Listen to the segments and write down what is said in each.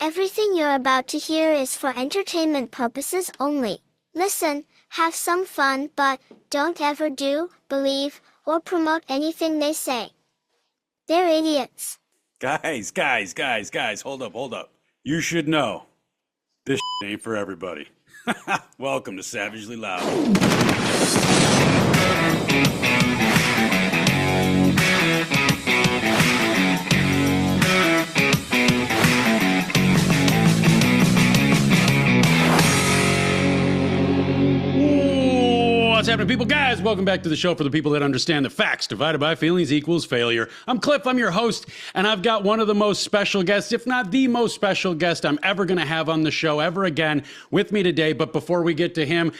Everything you're about to hear is for entertainment purposes only. Listen, have some fun, but don't ever do, believe, or promote anything they say. They're idiots. Guys, hold up. You should know, this ain't for everybody. Welcome to Savagely Loud. What's happening, people? Guys, welcome back to the show for the people that understand the facts divided by feelings equals failure. I'm Cliff, I'm your host, and I've got one of the most special guests, if not the most special guest I'm ever going to have on the show ever again with me today. But before we get to him,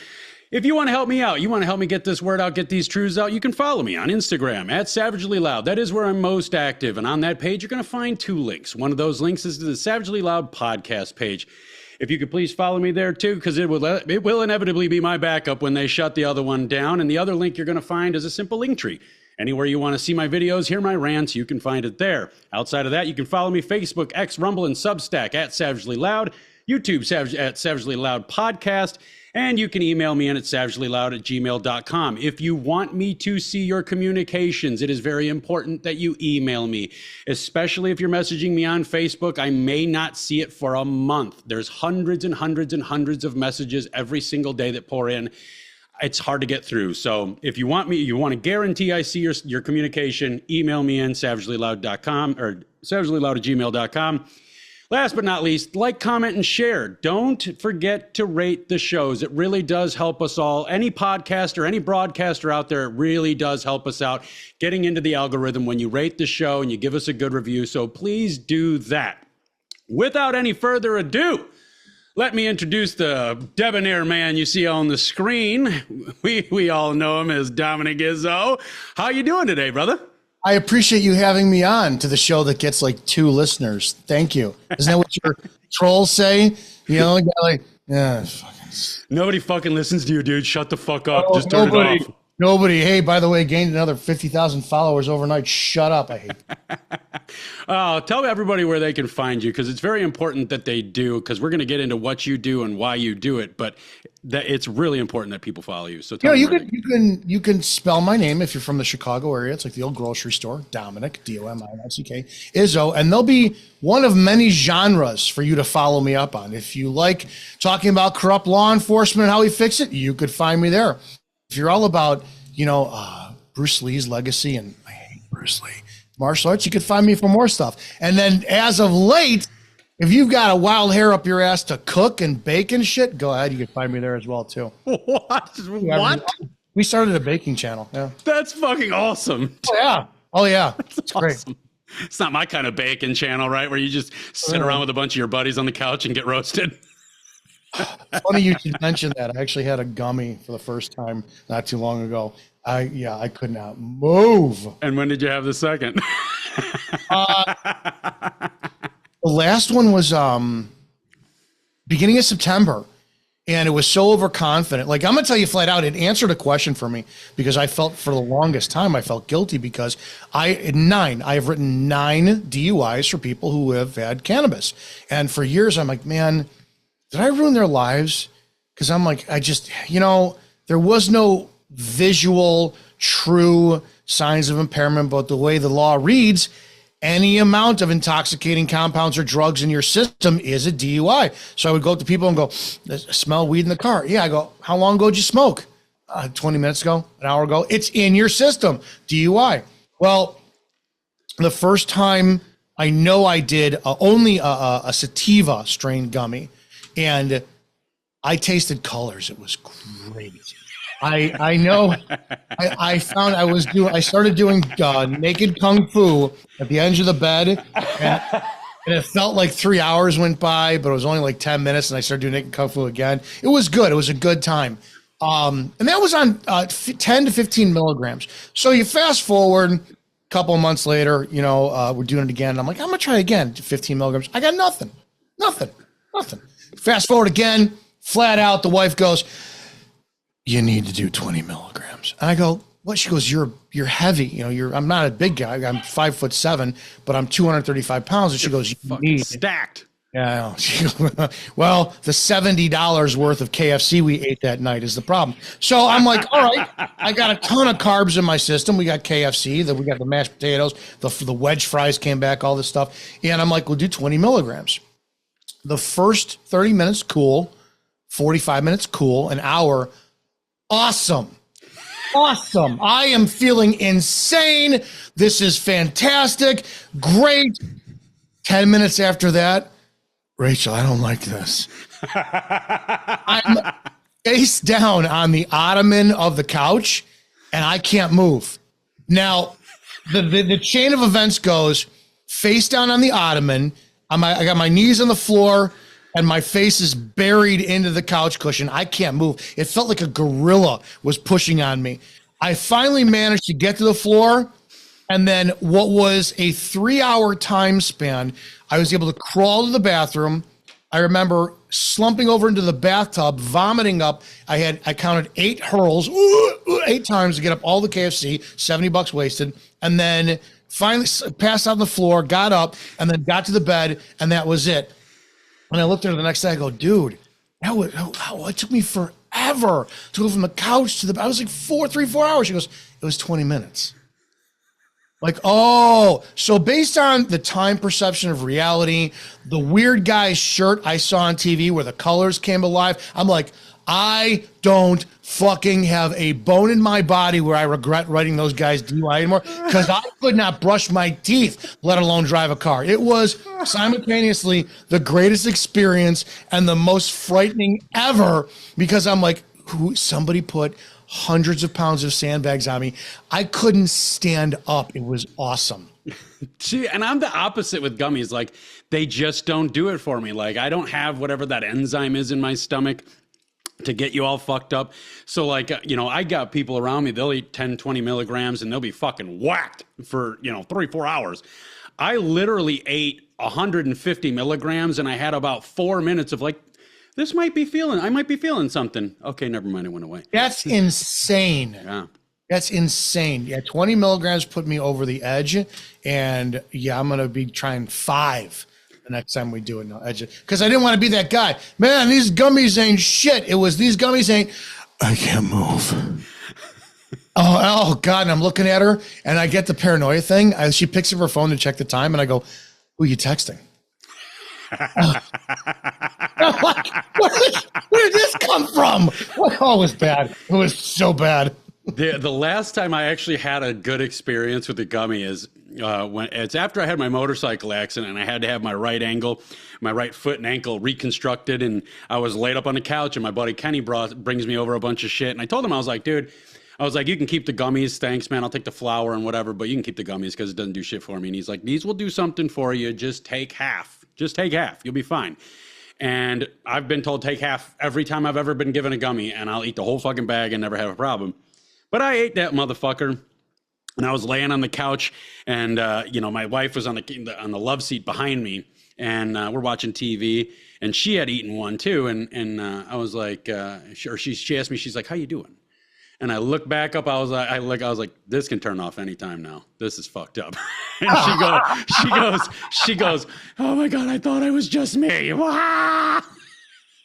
if you want to help me out, you want to help me get this word out, get these truths out, you can follow me on Instagram at Savagely Loud. That is where I'm most active. And on that page, you're going to find two links. One of those links is to the Savagely Loud podcast page. If you could please follow me there too, because it will inevitably be my backup when they shut the other one down. And the other link you're going to find is a simple link tree. Anywhere you want to see my videos, hear my rants, you can find it there. Outside of that, you can follow me Facebook, X, Rumble, and Substack at Savagely Loud, YouTube at Savagely Loud Podcast, and you can email me in at savagelyloud@gmail.com. If you want me to see your communications, it is very important that you email me, especially if you're messaging me on Facebook. I may not see it for a month. There's hundreds and hundreds and hundreds of messages every single day that pour in. It's hard to get through. So if you want to guarantee I see your communication, email me in savagelyloud.com or savagelyloud@gmail.com. Last but not least, like, comment, and share. Don't forget to rate the shows. It really does help us all. Any podcaster, any broadcaster out there, it really does help us out getting into the algorithm when you rate the show and you give us a good review. So please do that. Without any further ado, let me introduce the debonair man you see on the screen. We all know him as Dominick Izzo. How you doing today, brother? I appreciate you having me on to the show that gets like 2 listeners. Thank you. Isn't that what your trolls say? You know, like, yeah, nobody fucking listens to you, dude. Shut the fuck up. Just turn it off. Nobody. Hey, by the way, gained another 50,000 followers overnight. Shut up. I hate that. Tell everybody where they can find you, because it's very important that they do, because we're going to get into what you do and why you do it, but it's really important that people follow you. So tell you can spell my name if you're from the Chicago area. It's like the old grocery store, Dominick, Dominick, Izzo, and there'll be one of many genres for you to follow me up on. If you like talking about corrupt law enforcement and how we fix it, you could find me there. If you're all about, Bruce Lee's legacy, and I hate Bruce Lee, martial arts, you could find me for more stuff. And then as of late, if you've got a wild hair up your ass to cook and bake and shit, go ahead. You can find me there as well, too. What? We started a baking channel. Yeah. That's fucking awesome. Oh, yeah. It's great. Awesome. It's not my kind of baking channel, right? Where you just sit around with a bunch of your buddies on the couch and get roasted. Funny you should mention that. I actually had a gummy for the first time not too long ago. I could not move. And when did you have the second? The last one was beginning of September, and it was so overconfident. Like, I'm gonna tell you flat out, it answered a question for me, because I felt for the longest time I felt guilty, because I've written 9 DUIs for people who have had cannabis, and for years I'm like, man, did I ruin their lives? Because I'm like, there was no visual, true signs of impairment, but the way the law reads, any amount of intoxicating compounds or drugs in your system is a DUI. So I would go up to people and go, smell weed in the car. Yeah, I go, how long ago did you smoke? 20 minutes ago, an hour ago. It's in your system, DUI. Well, the first time I know I did only a sativa strain gummy, and I tasted colors. It was great. I know. I found I started doing naked kung fu at the edge of the bed, and it felt like 3 hours went by, but it was only like 10 minutes, and I started doing naked kung fu again. It was good. It was a good time. And that was on 10 to 15 milligrams. So you fast forward a couple of months later, we're doing it again. And I'm like, I'm going to try again, 15 milligrams. I got nothing. Fast forward again, flat out, the wife goes, you need to do 20 milligrams. And I go, what? She goes, you're heavy. I'm not a big guy. I'm 5'7", but I'm 235 pounds. And she goes, you need stacked. Yeah. Well, the $70 worth of KFC we ate that night is the problem. So I'm like, all right, I got a ton of carbs in my system. We got KFC, we got the mashed potatoes, the wedge fries came back, all this stuff. And I'm like, we'll do 20 milligrams. The first 30 minutes, cool. 45 minutes, cool. An hour, awesome. Awesome. I am feeling insane. This is fantastic. Great. 10 minutes after that, Rachel, I don't like this. I'm face down on the ottoman of the couch, and I can't move. Now, the chain of events goes face down on the ottoman. I got my knees on the floor, and my face is buried into the couch cushion. I can't move. It felt like a gorilla was pushing on me. I finally managed to get to the floor, and then what was a 3-hour time span, I was able to crawl to the bathroom. I remember slumping over into the bathtub, vomiting up. I counted 8 hurls, 8 times to get up all the KFC, $70 wasted, and then finally passed out on the floor, got up, and then got to the bed, and that was it. When I looked at her the next day, I go, dude, it took me forever to go from the couch to the bed. I was like 4 hours. She goes, it was 20 minutes. Like, oh, so based on the time perception of reality, the weird guy's shirt I saw on TV where the colors came alive, I'm like, I don't fucking have a bone in my body where I regret writing those guys DUI anymore, because I could not brush my teeth, let alone drive a car. It was simultaneously the greatest experience and the most frightening ever, because I'm like, somebody put hundreds of pounds of sandbags on me. I couldn't stand up. It was awesome. See, and I'm the opposite with gummies. Like, they just don't do it for me. Like, I don't have whatever that enzyme is in my stomach to get you all fucked up. So, like, I got people around me, they'll eat 10, 20 milligrams and they'll be fucking whacked for, 3-4 hours. I literally ate 150 milligrams and I had about 4 minutes of like, I might be feeling something. Okay, never mind. It went away. That's insane. Yeah. That's insane. Yeah, 20 milligrams put me over the edge. And yeah, I'm going to be trying 5 the next time we do it. No edge. Because I didn't want to be that guy. Man, these gummies ain't shit. It was these gummies ain't. I can't move. Oh, God. And I'm looking at her and I get the paranoia thing. She picks up her phone to check the time and I go, who are you texting? Where did this come from? Oh, it was bad. It was so bad. The last time I actually had a good experience with the gummy is when it's after I had my motorcycle accident and I had to have my right foot and ankle reconstructed, and I was laid up on the couch and my buddy Kenny brings me over a bunch of shit, and I told him, I was like, dude, you can keep the gummies. Thanks, man. I'll take the flour and whatever, but you can keep the gummies because it doesn't do shit for me. And he's like, these will do something for you. Just take half. Just take half. You'll be fine. And I've been told take half every time I've ever been given a gummy, and I'll eat the whole fucking bag and never have a problem. But I ate that motherfucker, and I was laying on the couch, and my wife was on the love seat behind me, and we're watching TV, and she had eaten one too, and I was like, she asked me, she's like, how you doing? And I look back up, I was like, this can turn off anytime now. This is fucked up. And she goes, oh my God, I thought it was just me.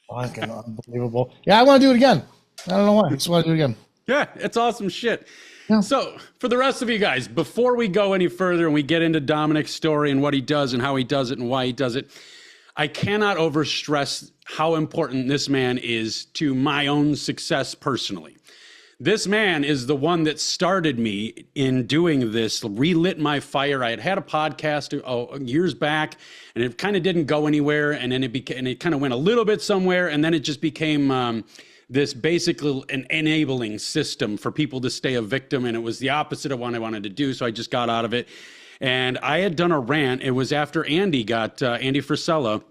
Fucking unbelievable. Yeah, I want to do it again. I don't know why. I just want to do it again. Yeah, it's awesome shit. Yeah. So for the rest of you guys, before we go any further and we get into Dominick's story and what he does and how he does it and why he does it, I cannot overstress how important this man is to my own success personally. This man is the one that started me in doing this, relit my fire. I had a podcast years back, and it kind of didn't go anywhere, and then it kind of went a little bit somewhere, and then it just became this basically an enabling system for people to stay a victim, and it was the opposite of what I wanted to do, so I just got out of it. And I had done a rant. It was after Andy Frisella,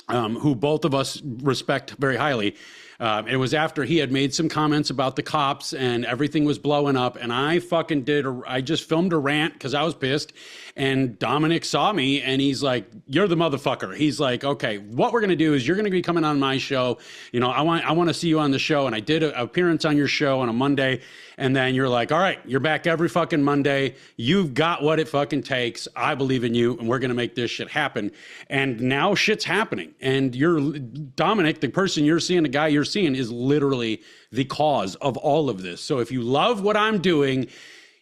who both of us respect very highly. It was after he had made some comments about the cops and everything was blowing up. And I I just filmed a rant because I was pissed. And Dominick saw me and he's like, "You're the motherfucker." He's like, "Okay, what we're going to do is you're going to be coming on my show. You know, I want to see you on the show." And I did an appearance on your show on a Monday. And then you're like, "All right, you're back every fucking Monday. You've got what it fucking takes. I believe in you, and we're going to make this shit happen." And now shit's happening. And Dominick, the person you're seeing, the guy you're seeing, is literally the cause of all of this. So if you love what I'm doing,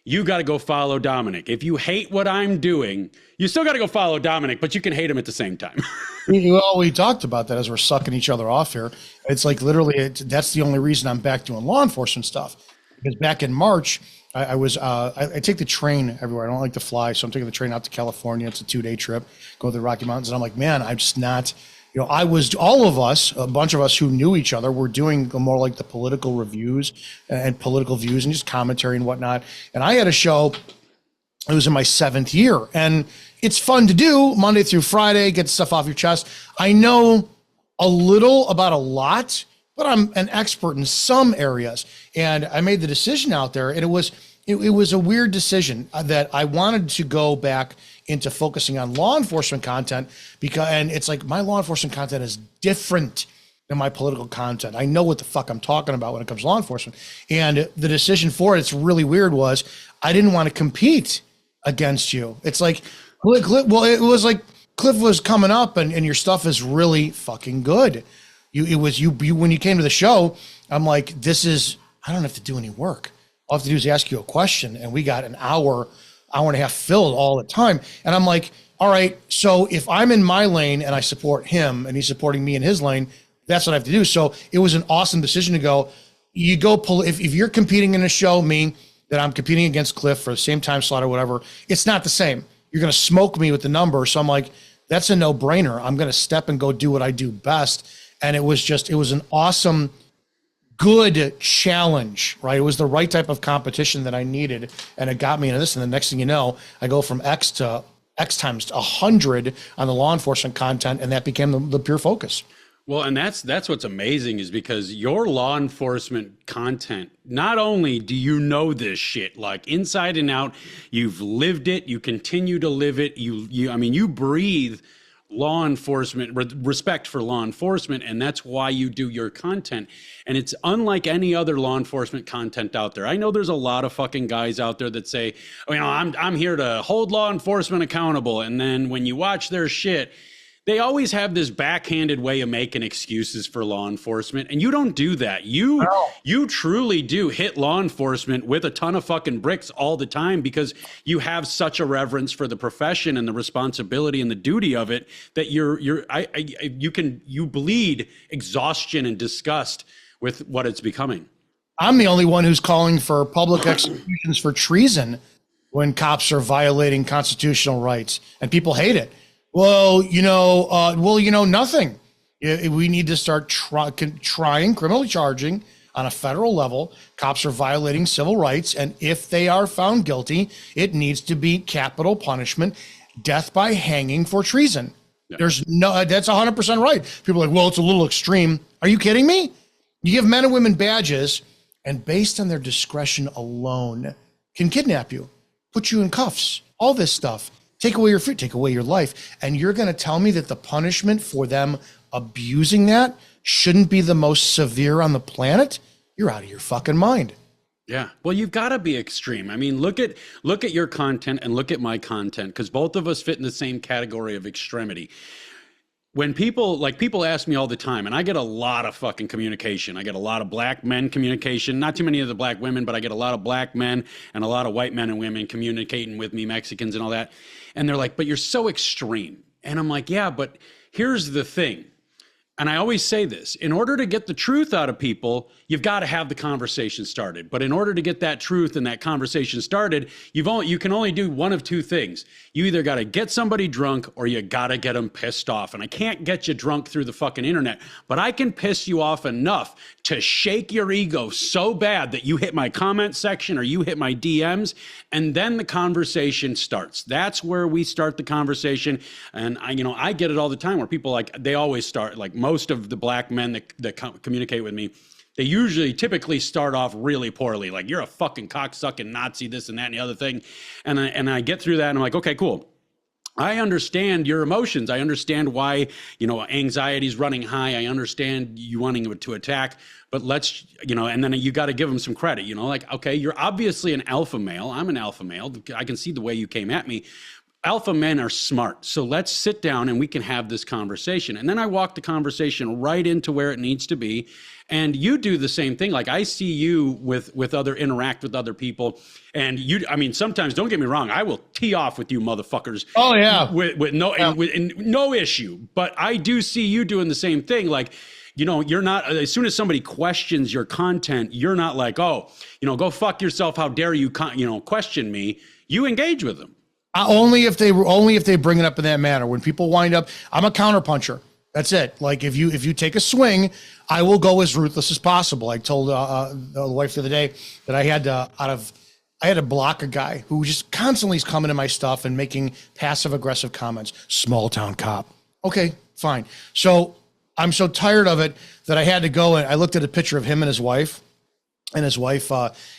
you got to go follow Dominick. If you hate what I'm doing, you still got to go follow Dominick, but you can hate him at the same time. Well, we talked about that as we're sucking each other off here. It's like literally, that's the only reason I'm back doing law enforcement stuff. Because back in March, I take the train everywhere. I don't like to fly, so I'm taking the train out to California. It's a 2-day trip, go to the Rocky Mountains. And I'm like, man, I'm just not, all of us, a bunch of us who knew each other, were doing more like the political reviews and political views and just commentary and whatnot. And I had a show, it was in my 7th year. And it's fun to do Monday through Friday, get stuff off your chest. I know a little about a lot, but I'm an expert in some areas. And I made the decision out there, and it was a weird decision that I wanted to go back into focusing on law enforcement content and it's like my law enforcement content is different than my political content. I know what the fuck I'm talking about when it comes to law enforcement. And the decision for it's really weird was I didn't want to compete against you. It's like, well, it was like Cliff was coming up and your stuff is really fucking good. When you came to the show, I'm like, I don't have to do any work. All I have to do is ask you a question. And we got an hour and a half filled all the time. And I'm like, all right, so if I'm in my lane and I support him and he's supporting me in his lane, that's what I have to do. So it was an awesome decision to go, if you're competing in a show, that I'm competing against Cliff for the same time slot or whatever, it's not the same. You're going to smoke me with the number. So I'm like, that's a no brainer. I'm going to step and go do what I do best. And it was an awesome, good challenge, right? It was the right type of competition that I needed. And it got me into this. And the next thing you know, I go from X to X times 100 on the law enforcement content. And that became the pure focus. Well, and that's what's amazing is because your law enforcement content, not only do you know this shit like inside and out, you've lived it, you continue to live it. You breathe law enforcement, respect for law enforcement, and that's why you do your content. And it's unlike any other law enforcement content out there. I know there's a lot of fucking guys out there that say, I'm here to hold law enforcement accountable. And then when you watch their shit, they always have this backhanded way of making excuses for law enforcement. And you don't do that. You truly do hit law enforcement with a ton of fucking bricks all the time because you have such a reverence for the profession and the responsibility and the duty of it that you bleed exhaustion and disgust with what it's becoming. I'm the only one who's calling for public executions for treason when cops are violating constitutional rights and people hate it. Well, nothing. We need to start trying criminally charging on a federal level. Cops are violating civil rights. And if they are found guilty, it needs to be capital punishment, death by hanging for treason. Yeah. That's 100% right. People are like, well, it's a little extreme. Are you kidding me? You give men and women badges and based on their discretion alone can kidnap you, put you in cuffs, all this stuff. Take away your food, take away your life. And you're going to tell me that the punishment for them abusing that shouldn't be the most severe on the planet? You're out of your fucking mind. Yeah. Well, you've got to be extreme. I mean, look at your content and look at my content because both of us fit in the same category of extremity. When people ask me all the time, and I get a lot of fucking communication. I get a lot of black men communication, not too many of the black women, but I get a lot of black men and a lot of white men and women communicating with me, Mexicans and all that. And they're like, but you're so extreme. And I'm like, yeah, but here's the thing. And I always say this, in order to get the truth out of people, you've got to have the conversation started. But in order to get that truth and that conversation started, you can only do one of two things. You either got to get somebody drunk or you got to get them pissed off. And I can't get you drunk through the fucking internet, but I can piss you off enough to shake your ego so bad that you hit my comment section or you hit my DMs, and then the conversation starts. That's where we start the conversation. And I get it all the time where people they always start, like most of the black men that communicate with me, they usually typically start off really poorly. Like, you're a fucking cocksucking Nazi, this and that and the other thing. And I get through that and I'm like, okay, cool. I understand your emotions. I understand why, anxiety is running high. I understand you wanting to attack, but let's, and then you got to give them some credit, like, okay, you're obviously an alpha male. I'm an alpha male. I can see the way you came at me. Alpha men are smart. So let's sit down and we can have this conversation. And then I walk the conversation right into where it needs to be. And you do the same thing. Like, I see you interact with other people. And sometimes, don't get me wrong, I will tee off with you motherfuckers. Oh yeah. With no issue. But I do see you doing the same thing. Like, you're not, as soon as somebody questions your content, you're not like, oh, go fuck yourself. How dare you, question me? You engage with them. Only if they bring it up in that manner. When people wind up, I'm a counterpuncher. That's it. Like, if you take a swing, I will go as ruthless as possible. I told the wife the other day that I had to block a guy who just constantly is coming to my stuff and making passive aggressive comments. Small town cop. Okay, fine. So I'm so tired of it that I had to go, and I looked at a picture of him and his wife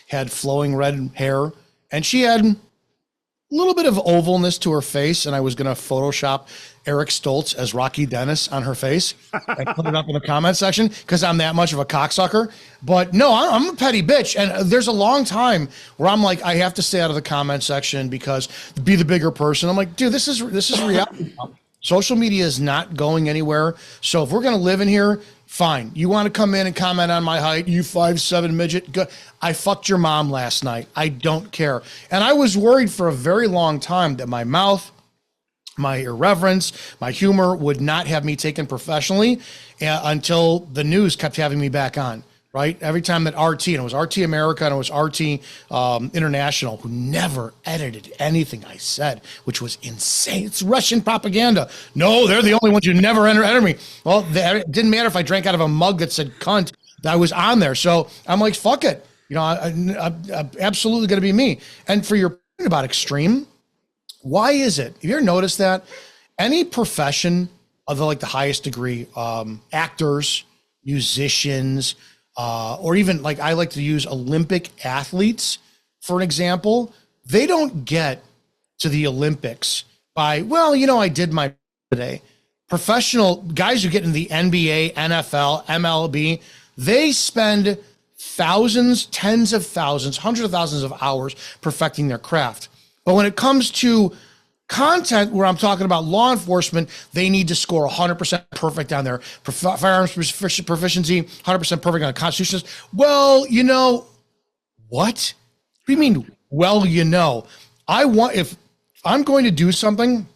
had flowing red hair, and she had a little bit of ovalness to her face, and I was going to Photoshop Eric Stoltz as Rocky Dennis on her face. I put it up in the comment section because I'm that much of a cocksucker. But no, I'm a petty bitch. And there's a long time where I'm like, I have to stay out of the comment section because be the bigger person. I'm like, dude, this is reality. Social media is not going anywhere. So if we're going to live in here, fine. You want to come in and comment on my height, you 5'7" midget? Go. I fucked your mom last night. I don't care. And I was worried for a very long time that my mouth, my irreverence, my humor would not have me taken professionally until the news kept having me back on, right? Every time that RT, and it was RT America and it was RT International, who never edited anything I said, which was insane. It's Russian propaganda. No, they're the only ones who never enter me. Well, it didn't matter if I drank out of a mug that said cunt, I was on there. So I'm like, fuck it. I'm absolutely going to be me. And for your point about extreme, why is it? Have you ever noticed that any profession of the highest degree, actors, musicians, or even like I like to use Olympic athletes, for an example, they don't get to the Olympics by, I did my today. Professional guys who get in the NBA, NFL, MLB, they spend thousands, tens of thousands, hundreds of thousands of hours perfecting their craft. But when it comes to content where I'm talking about law enforcement, they need to score 100% perfect on their firearms proficiency, 100% perfect on the Constitution. Well, what? What do you mean? Well, if I'm going to do something,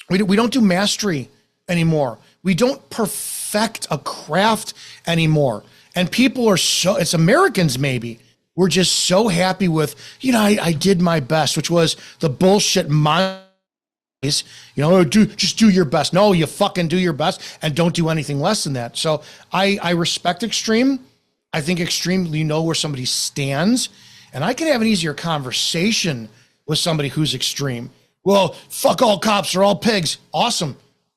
we don't do mastery anymore. We don't perfect a craft anymore. And people are it's Americans maybe. We're just so happy with, I did my best, which was the bullshit just do your best. No, you fucking do your best and don't do anything less than that. So I respect extreme. I think extreme, where somebody stands, and I can have an easier conversation with somebody who's extreme. Well, fuck all cops, they're all pigs. Awesome.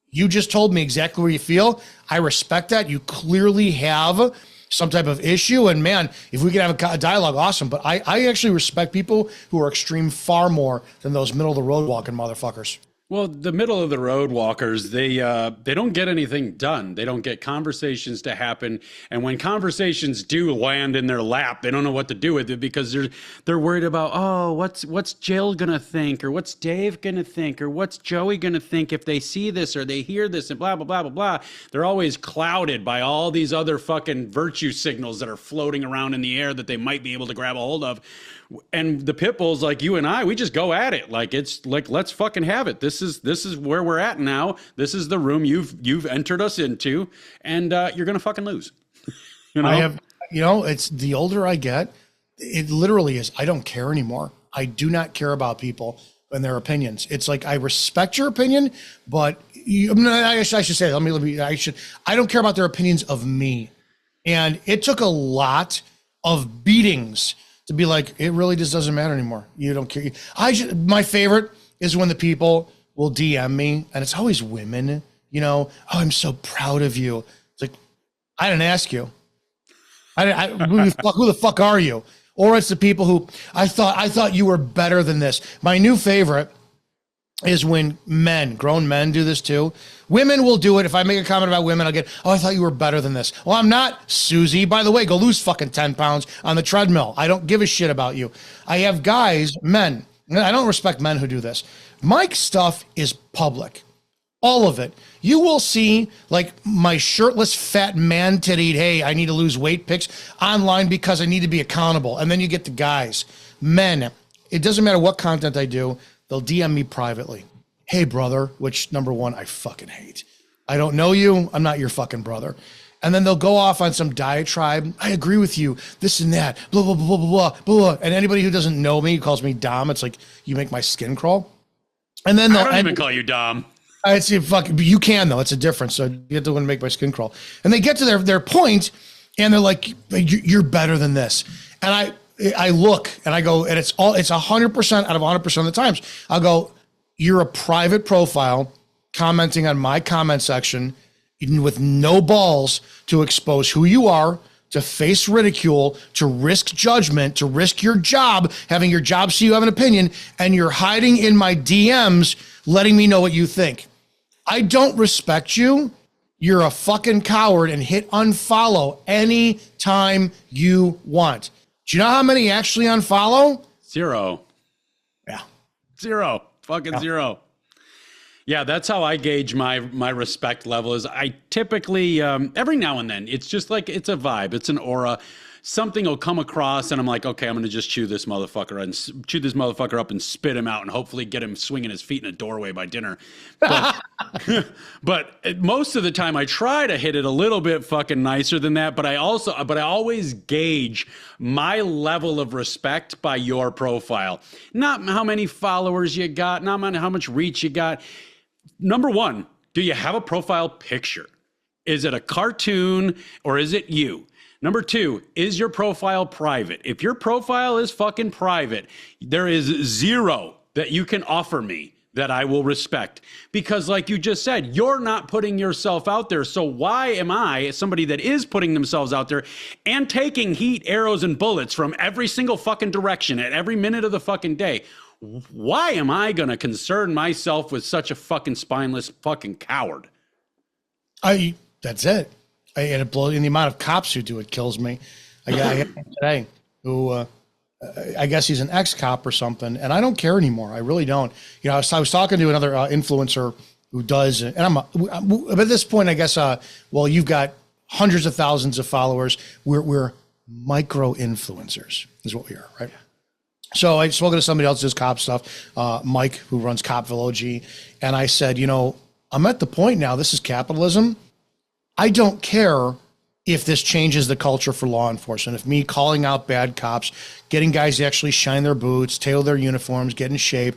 You just told me exactly where you feel. I respect that. You clearly have some type of issue. And man, if we could have a dialogue, awesome. But I actually respect people who are extreme far more than those middle of the road walking motherfuckers. Well, the middle of the road walkers, they don't get anything done. They don't get conversations to happen. And when conversations do land in their lap, they don't know what to do with it because they're worried about, oh, what's Jill gonna think, or what's Dave gonna think, or what's Joey gonna think if they see this or they hear this, and blah blah blah blah blah. They're always clouded by all these other fucking virtue signals that are floating around in the air that they might be able to grab a hold of. And the pit bulls like you and I, we just go at it. Like, it's like, let's fucking have it. This is where we're at now. This is the room you've entered us into, and you're gonna fucking lose. It's the older I get, it literally is. I don't care anymore. I do not care about people and their opinions. It's like, I respect your opinion, but I should say, I don't care about their opinions of me. And it took a lot of beatings to be like, it really just doesn't matter anymore. You don't care. My favorite is when the people will DM me, and it's always women, oh, I'm so proud of you. It's like, I didn't ask you. Who the fuck are you? Or it's the people who I thought you were better than this. My new favorite is when grown men do this too. Women will do it. If I make a comment about women, I'll get, I thought you were better than this. Well, I'm not, Susie. By the way, go lose fucking 10 pounds on the treadmill. I don't give a shit about you. I have guys, men. I don't respect men who do this. Mike's stuff is public. All of it. You will see like my shirtless fat man tittied, hey, I need to lose weight pics online because I need to be accountable. And then you get the guys, men. It doesn't matter what content I do. They'll DM me privately. Hey, brother, which number one, I fucking hate. I don't know you. I'm not your fucking brother. And then they'll go off on some diatribe. I agree with you. This and that, blah, blah, blah, blah, blah, blah. And anybody who doesn't know me calls me Dom. It's like, you make my skin crawl. And then they'll I don't even call you Dom. I see, you can though. It's a difference. So you have to want to make my skin crawl. And they get to their point, and they're like, "You're better than this." And I look and I go, and it's 100% out of 100% of the times. I'll go, "You're a private profile commenting on my comment section, even with no balls to expose who you are, to face ridicule, to risk judgment, to risk your job, having your job so you have an opinion, and you're hiding in my DMs, letting me know what you think. I don't respect you. You're a fucking coward, and hit unfollow anytime you want." Do you know how many actually unfollow? 0. Yeah. 0. Fucking 0. Yeah, that's how I gauge my respect level. Is I typically, every now and then, it's just like, it's a vibe. It's an aura. Something will come across and I'm like, okay, I'm going to just chew this motherfucker up and spit him out and hopefully get him swinging his feet in a doorway by dinner. But, but most of the time I try to hit it a little bit fucking nicer than that. But I always gauge my level of respect by your profile, not how many followers you got, not how much reach you got. Number one, do you have a profile picture? Is it a cartoon or is it you? Number two, is your profile private? If your profile is fucking private, there is 0 that you can offer me that I will respect. Because like you just said, you're not putting yourself out there. So why am I, somebody that is putting themselves out there and taking heat, arrows, and bullets from every single fucking direction at every minute of the fucking day? Why am I going to concern myself with such a fucking spineless fucking coward? That's it. And it blows, and the amount of cops who do it kills me. I got today who, I guess he's an ex-cop or something, and I don't care anymore. I really don't. You know, I was talking to another influencer who does, and I'm at this point, I guess, well, you've got hundreds of thousands of followers. We're micro influencers is what we are, right? So I spoke to somebody else who does cop stuff, Mike, who runs Copville OG, and I said, you know, I'm at the point now, this is capitalism. I don't care if this changes the culture for law enforcement. If me calling out bad cops, getting guys to actually shine their boots, tailor their uniforms, get in shape,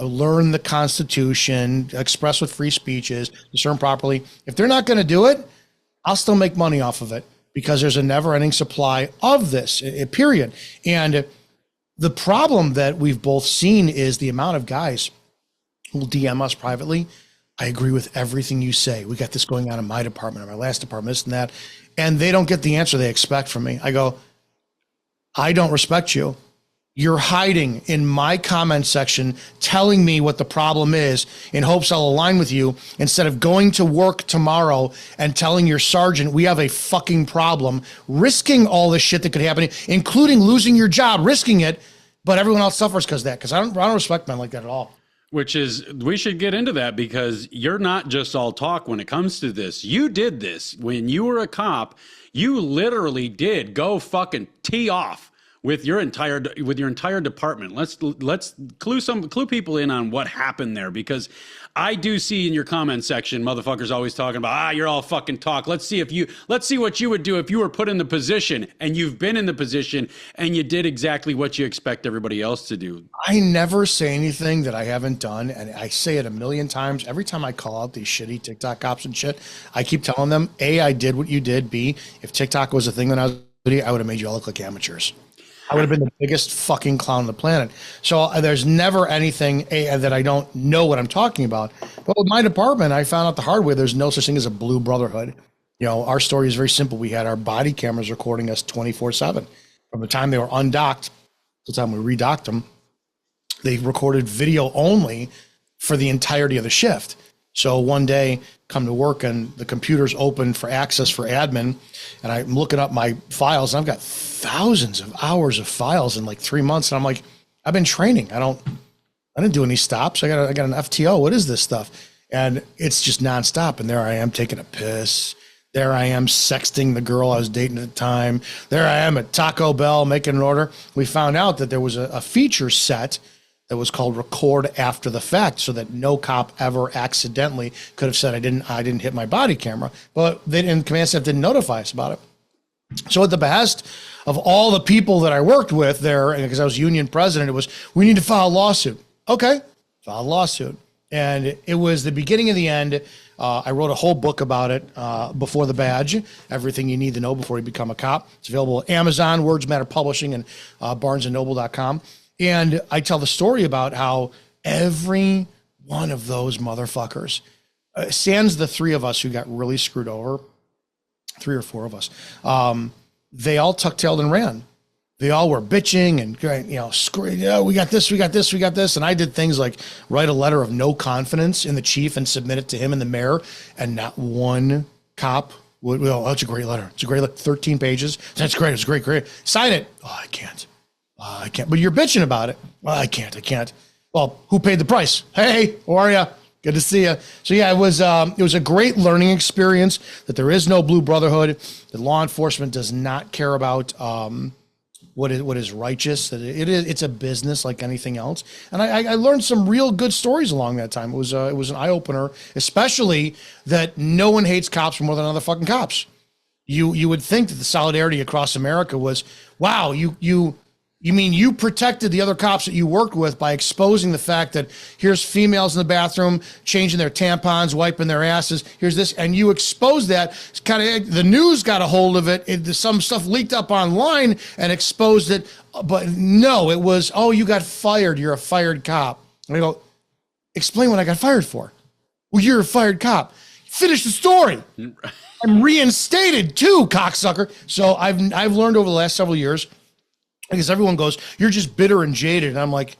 learn the Constitution, express what free speech is, discern properly. If they're not going to do it, I'll still make money off of it because there's a never-ending supply of this, period. And the problem that we've both seen is the amount of guys who will DM us privately. I agree with everything you say. We got this going on in my department, or my last department, this and that. And they don't get the answer they expect from me. I go, I don't respect you. You're hiding in my comment section, telling me what the problem is in hopes I'll align with you, instead of going to work tomorrow and telling your sergeant we have a fucking problem, risking all this shit that could happen, including losing your job, risking it, but everyone else suffers because of that. Because I don't respect men like that at all. Which is, we should get into that because you're not just all talk when it comes to this. You did this when you were a cop. You literally did go fucking tee off with your entire department. Let's clue people in on what happened there, because I do see in your comment section motherfuckers always talking about, you're all fucking talk. Let's see what you would do if you were put in the position, and you've been in the position and you did exactly what you expect everybody else to do. I never say anything that I haven't done, and I say it a million times. Every time I call out these shitty TikTok cops and shit, I keep telling them, A, I did what you did. B, if TikTok was a thing when I was video, I would have made you all look like amateurs. I would have been the biggest fucking clown on the planet. So there's never anything that I don't know what I'm talking about. But with my department, I found out the hard way, there's no such thing as a blue brotherhood. You know, our story is very simple. We had our body cameras recording us 24/7. From the time they were undocked to the time we redocked them, they recorded video only for the entirety of the shift. So one day, come to work and the computer's open for access for admin, and I'm looking up my files, and I've got thousands of hours of files in like 3 months, and I'm like, I've been training. I didn't do any stops. I got an FTO. What is this stuff? And it's just nonstop. And there I am taking a piss. There I am sexting the girl I was dating at the time. There I am at Taco Bell making an order. We found out that there was a feature set that was called record after the fact, so that no cop ever accidentally could have said I didn't hit my body camera. But they didn't, command staff didn't notify us about it. So at the behest of all the people that I worked with there, and because I was union president, it was, we need to file a lawsuit. Okay, file a lawsuit. And it was the beginning of the end. I wrote a whole book about it, Before the Badge, everything you need to know before you become a cop. It's available at Amazon, Words Matter Publishing, and barnesandnoble.com. And I tell the story about how every one of those motherfuckers, sans the three of us who got really screwed over, 3 or 4 of us, they all tuck-tailed and ran. They all were bitching and, you know, screaming, yeah, we got this, we got this, we got this. And I did things like write a letter of no confidence in the chief and submit it to him and the mayor. And not one cop would, oh, that's a great letter. It's a great letter, 13 pages. That's great. It's great. Sign it. Oh, I can't. I can't. But you're bitching about it. Well, I can't. Well, who paid the price? Hey, how are you? Good to see you. So yeah, it was a great learning experience that there is no blue brotherhood, that law enforcement does not care about what is righteous, that it's a business like anything else. And I learned some real good stories along that time. It was an eye opener, especially that no one hates cops more than other fucking cops. You would think that the solidarity across America was, wow, you mean you protected the other cops that you worked with by exposing the fact that here's females in the bathroom changing their tampons, wiping their asses. Here's this, and you exposed that. It's kind of the news got a hold of it. Some stuff leaked up online and exposed it. But no, it was, oh, you got fired. You're a fired cop. And I go, explain what I got fired for. Well, you're a fired cop. Finish the story. I'm reinstated too, cocksucker. So I've learned over the last several years. Because everyone goes, you're just bitter and jaded. And I'm like,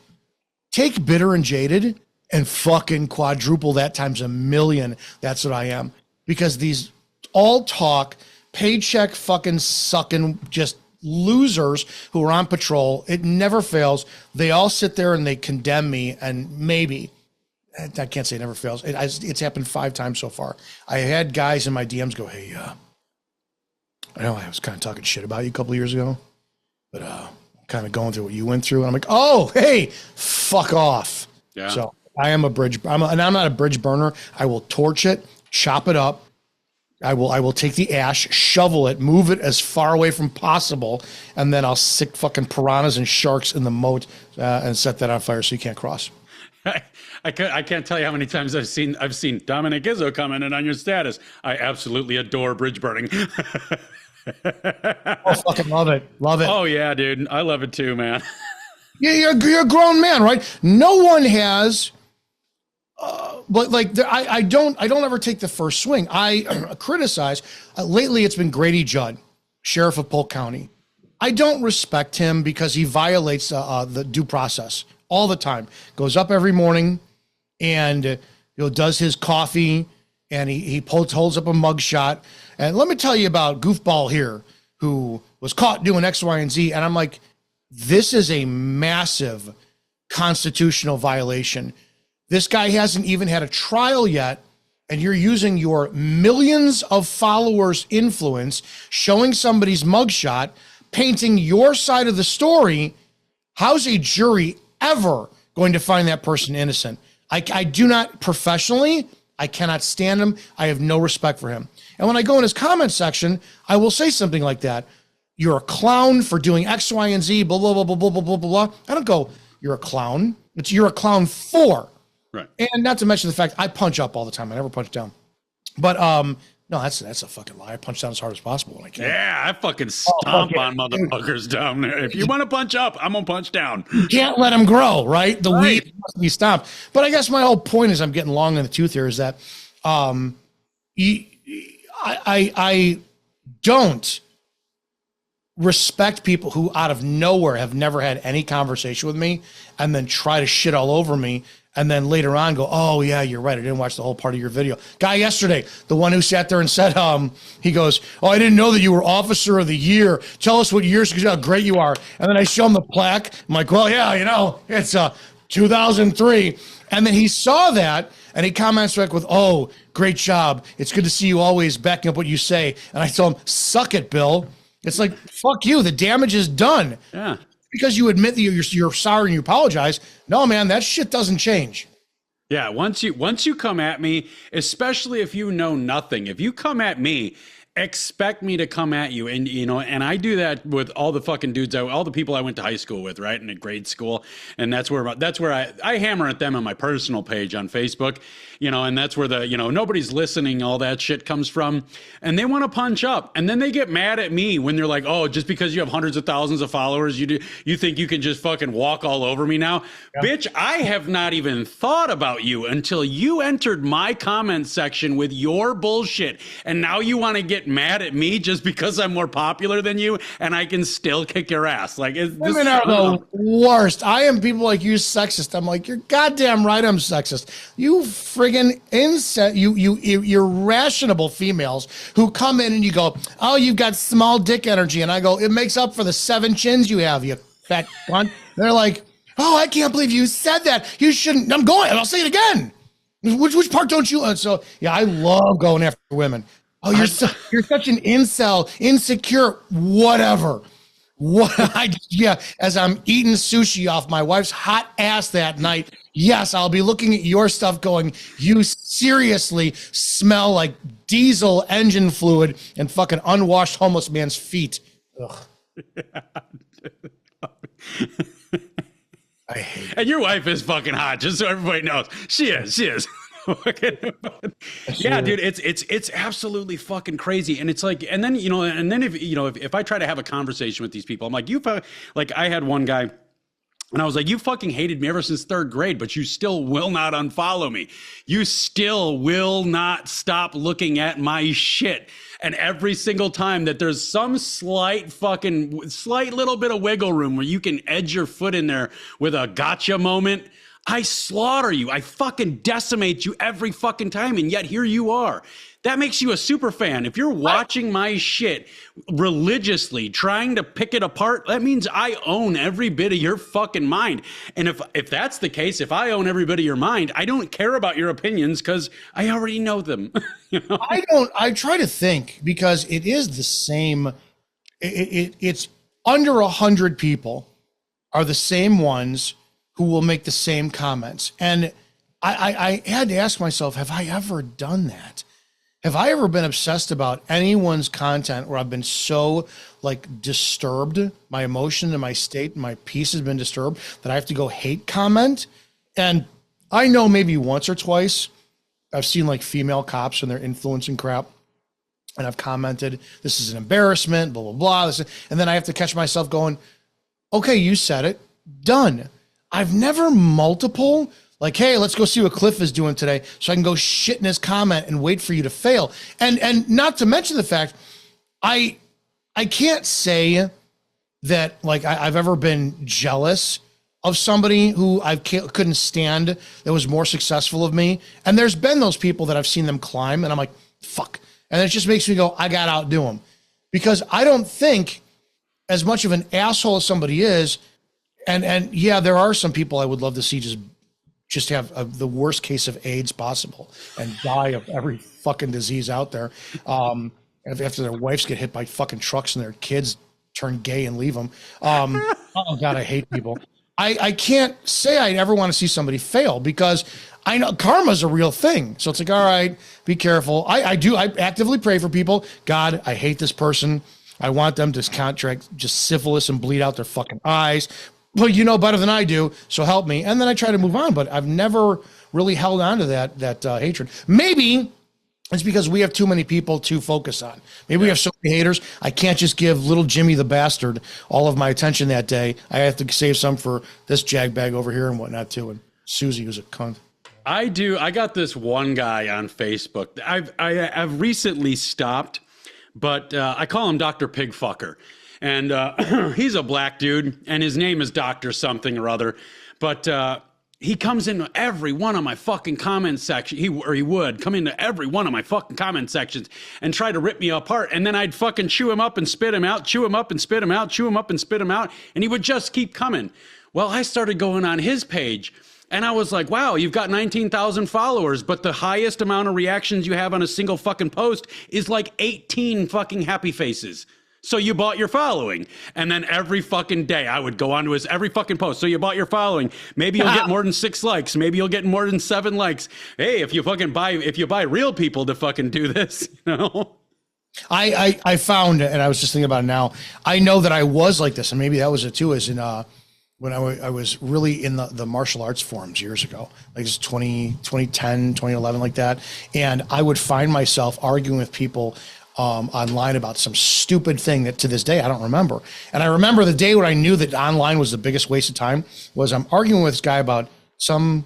take bitter and jaded and fucking quadruple that times 1,000,000. That's what I am. Because these all talk, paycheck fucking sucking, just losers who are on patrol, it never fails. They all sit there and they condemn me. And maybe, I can't say it never fails. It's happened 5 times so far. I had guys in my DMs go, hey, I know I was kind of talking shit about you a couple of years ago. But kind of going through what you went through. And I'm like, oh, hey, fuck off. Yeah. So I am a bridge. And I'm not a bridge burner. I will torch it, chop it up. I will take the ash, shovel it, move it as far away from possible. And then I'll stick fucking piranhas and sharks in the moat and set that on fire so you can't cross. I can't tell you how many times I've seen Dominick Izzo commenting on your status. I absolutely adore bridge burning. Oh, fucking love it. Oh yeah, dude. I love it too, man. Yeah, you're a grown man, right? No one has, but like I don't ever take the first swing. I criticize. Lately, it's been Grady Judd, sheriff of Polk County. I don't respect him because he violates the due process all the time. Goes up every morning and does his coffee and he holds up a mugshot. And let me tell you about goofball here who was caught doing X, Y, and Z. And I'm like, this is a massive constitutional violation. This guy hasn't even had a trial yet. And you're using your millions of followers' influence, showing somebody's mugshot, painting your side of the story. How's a jury ever going to find that person innocent? I do not professionally. I cannot stand him. I have no respect for him. And when I go in his comment section, I will say something like that. You're a clown for doing X, Y, and Z, blah, blah, blah, blah, blah, blah, blah, blah. I don't go, you're a clown. It's you're a clown for. Right. And not to mention the fact I punch up all the time. I never punch down. But no, that's a fucking lie. I punch down as hard as possible when I can. Yeah, I fucking stomp on motherfuckers down there. If you want to punch up, I'm gonna punch down. You can't let them grow, right? The weed must be stomped. But I guess my whole point is I'm getting long in the tooth here is that I don't respect people who out of nowhere have never had any conversation with me and then try to shit all over me. And then later on go, oh yeah, you're right. I didn't watch the whole part of your video. Guy yesterday, the one who sat there and said, he goes, oh, I didn't know that you were officer of the year. Tell us what years, how great you are. And then I show him the plaque. I'm like, well, yeah, it's 2003. And then he saw that and he comments back with, oh, great job. It's good to see you always backing up what you say. And I told him, suck it, Bill. It's like, fuck you. The damage is done. Yeah. Because you admit that you're sorry and you apologize. No, man, that shit doesn't change. Yeah, once you come at me, especially if you know nothing, if you come at me, expect me to come at you. And, and I do that with all the fucking dudes, all the people I went to high school with, right? And at grade school. And that's where I hammer at them on my personal page on Facebook, and that's where the, nobody's listening, all that shit comes from. And they want to punch up. And then they get mad at me when they're like, oh, just because you have hundreds of thousands of followers, you think you can just fucking walk all over me now? Yeah. Bitch, I have not even thought about you until you entered my comment section with your bullshit. And now you want to get mad at me just because I'm more popular than you and I can still kick your ass. Like, women are the worst. I am people like you sexist. I'm like, you're goddamn right I'm sexist. You friggin' you irrational females who come in and you go, oh, you've got small dick energy. And I go, it makes up for the 7 chins you have, you fat cunt. They're like, oh, I can't believe you said that. You shouldn't. I'll say it again. Which part don't you? So yeah, I love going after women. Oh, you're such an incel, insecure, whatever. As I'm eating sushi off my wife's hot ass that night, yes, I'll be looking at your stuff going, you seriously smell like diesel engine fluid and fucking unwashed homeless man's feet. Ugh. I hate it. And your wife is fucking hot, just so everybody knows. She is. Yeah, dude, it's absolutely fucking crazy. And it's like, and then if I try to have a conversation with these people, I'm like, I had one guy and I was like, you fucking hated me ever since 3rd grade, but you still will not unfollow me. You still will not stop looking at my shit. And every single time that there's some slight little bit of wiggle room where you can edge your foot in there with a gotcha moment, I slaughter you. I fucking decimate you every fucking time. And yet here you are. That makes you a super fan. If you're watching my shit religiously, trying to pick it apart, that means I own every bit of your fucking mind. And if that's the case, if I own every bit of your mind, I don't care about your opinions because I already know them. I try to think because it is the same. It's under 100 people are the same ones who will make the same comments. And I had to ask myself, have I ever done that? Have I ever been obsessed about anyone's content where I've been so disturbed, my emotion and my state and my peace has been disturbed that I have to go hate comment? And I know maybe once or twice I've seen female cops and they're influencing crap. And I've commented, this is an embarrassment, blah, blah, blah. And then I have to catch myself going, okay, you said it, done. I've never multiple, hey, let's go see what Cliff is doing today so I can go shit in his comment and wait for you to fail. And not to mention the fact, I can't say that I've ever been jealous of somebody who I couldn't stand that was more successful of me. And there's been those people that I've seen them climb and I'm like, fuck. And it just makes me go, I got to outdo them. Because I don't think as much of an asshole as somebody is, and yeah, there are some people I would love to see just have the worst case of AIDS possible and die of every fucking disease out there. After their wives get hit by fucking trucks and their kids turn gay and leave them. Oh God, I hate people. I can't say I ever want to see somebody fail because I know karma's a real thing. So it's all right, be careful. I actively pray for people. God, I hate this person. I want them to contract just syphilis and bleed out their fucking eyes. Well, you know better than I do, so help me. And then I try to move on, but I've never really held on to that hatred. Maybe it's because we have too many people to focus on. Maybe we have so many haters. I can't just give little Jimmy the bastard all of my attention that day. I have to save some for this jagbag over here and whatnot too. And Susie, who's a cunt. I do. I got this one guy on Facebook. I've recently stopped, but I call him Dr. Pigfucker. And he's a black dude, and his name is Dr. something or other. But he comes into every one of my fucking comment section. He would come into every one of my fucking comment sections and try to rip me apart. And then I'd fucking chew him up and spit him out, chew him up and spit him out, chew him up and spit him out. And he would just keep coming. Well, I started going on his page. And I was like, wow, you've got 19,000 followers, but the highest amount of reactions you have on a single fucking post is like 18 fucking happy faces. So you bought your following. And then every fucking day I would go on to his every fucking post. So you bought your following. Maybe you'll get more than 6 likes. Maybe you'll get more than 7 likes. Hey, if you buy real people to fucking do this, you know? I found, and I was just thinking about it now, I know that I was like this, and maybe that was it too, is in when I was really in the martial arts forums years ago, like it's 2010, 2011, like that. And I would find myself arguing with people online about some stupid thing that to this day I don't remember. And I remember the day when I knew that online was the biggest waste of time was I'm arguing with this guy about some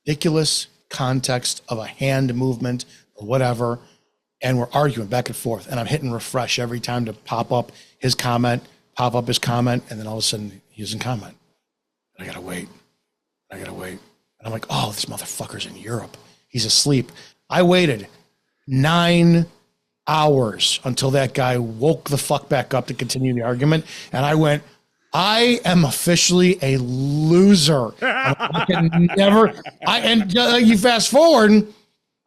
ridiculous context of a hand movement or whatever. And we're arguing back and forth, and I'm hitting refresh every time to pop up his comment, and then all of a sudden he doesn't comment. I gotta wait. And I'm like, oh, this motherfucker's in Europe. He's asleep. I waited 9 hours until that guy woke the fuck back up to continue the argument. And I went, I am officially a loser. I can never, you fast forward,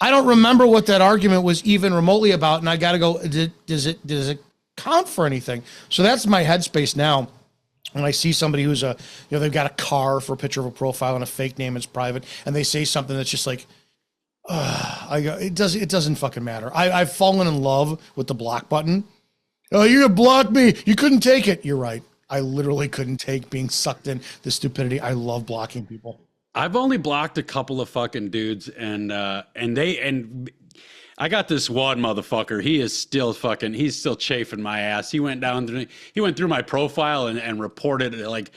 I don't remember what that argument was even remotely about. And I got to go, does it count for anything? So that's my headspace now. When I see somebody who's they've got a car for a picture of a profile and a fake name, it's private, and they say something that's just like, it doesn't fucking matter. I've fallen in love with the block button. Oh, you're gonna block me. You couldn't take it. You're right. I literally couldn't take being sucked in the stupidity. I love blocking people. I've only blocked a couple of fucking dudes, and I got this one motherfucker. He's still chafing my ass. He went through my profile and reported like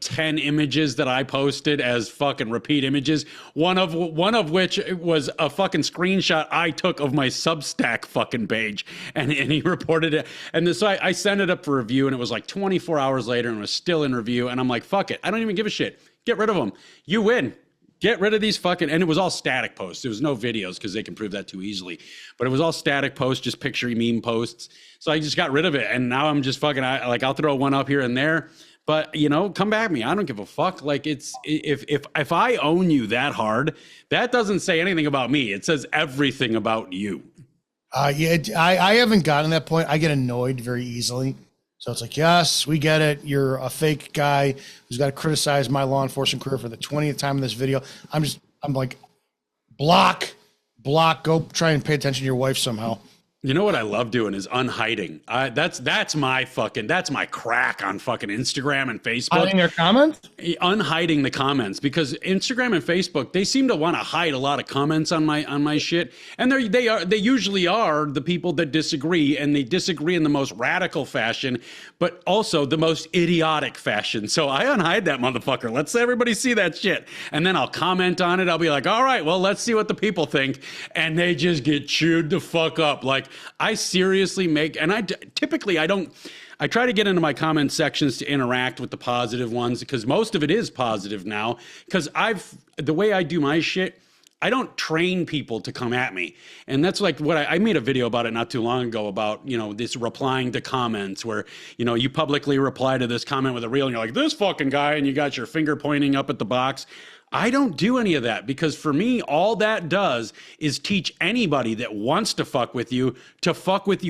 10 images that I posted as fucking repeat images. One of which was a fucking screenshot I took of my Substack fucking page, and he reported it. And so I sent it up for review, and it was like 24 hours later, and it was still in review. And I'm like, fuck it, I don't even give a shit. Get rid of them. You win. Get rid of these fucking, and it was all static posts. There was no videos because they can prove that too easily. But it was all static posts, just picture meme posts. So I just got rid of it, and now I'm just fucking I'll throw one up here and there. But come back at me. I don't give a fuck. Like it's if I own you that hard, that doesn't say anything about me. It says everything about you. I haven't gotten to that point. I get annoyed very easily. So it's like, yes, we get it. You're a fake guy who's got to criticize my law enforcement career for the 20th time in this video. I'm like, block, go try and pay attention to your wife somehow. You know what I love doing is unhiding. That's my crack on fucking Instagram and Facebook. Hiding their comments? Unhiding the comments, because Instagram and Facebook, they seem to want to hide a lot of comments on my shit. And they usually are the people that disagree, and they disagree in the most radical fashion, but also the most idiotic fashion. So I unhide that motherfucker. Let's everybody see that shit. And then I'll comment on it. I'll be like, all right, well, let's see what the people think. And they just get chewed the fuck up. Like, I seriously typically I try to get into my comment sections to interact with the positive ones, because most of it is positive now, because the way I do my shit, I don't train people to come at me. And that's like what I made a video about it not too long ago about, this replying to comments where, you publicly reply to this comment with a reel and you're like, this fucking guy, and you got your finger pointing up at the box. I don't do any of that, because for me, all that does is teach anybody that wants to fuck with you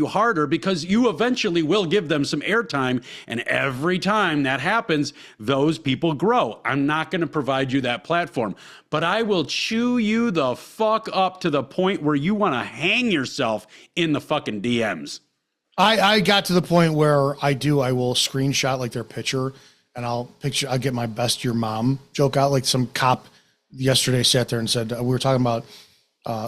harder, because you eventually will give them some airtime. And every time that happens, those people grow. I'm not going to provide you that platform, but I will chew you the fuck up to the point where you want to hang yourself in the fucking DMs. I got to the point where I will screenshot like their picture, and I'll get my best your mom joke out. Like some cop yesterday sat there and said, we were talking about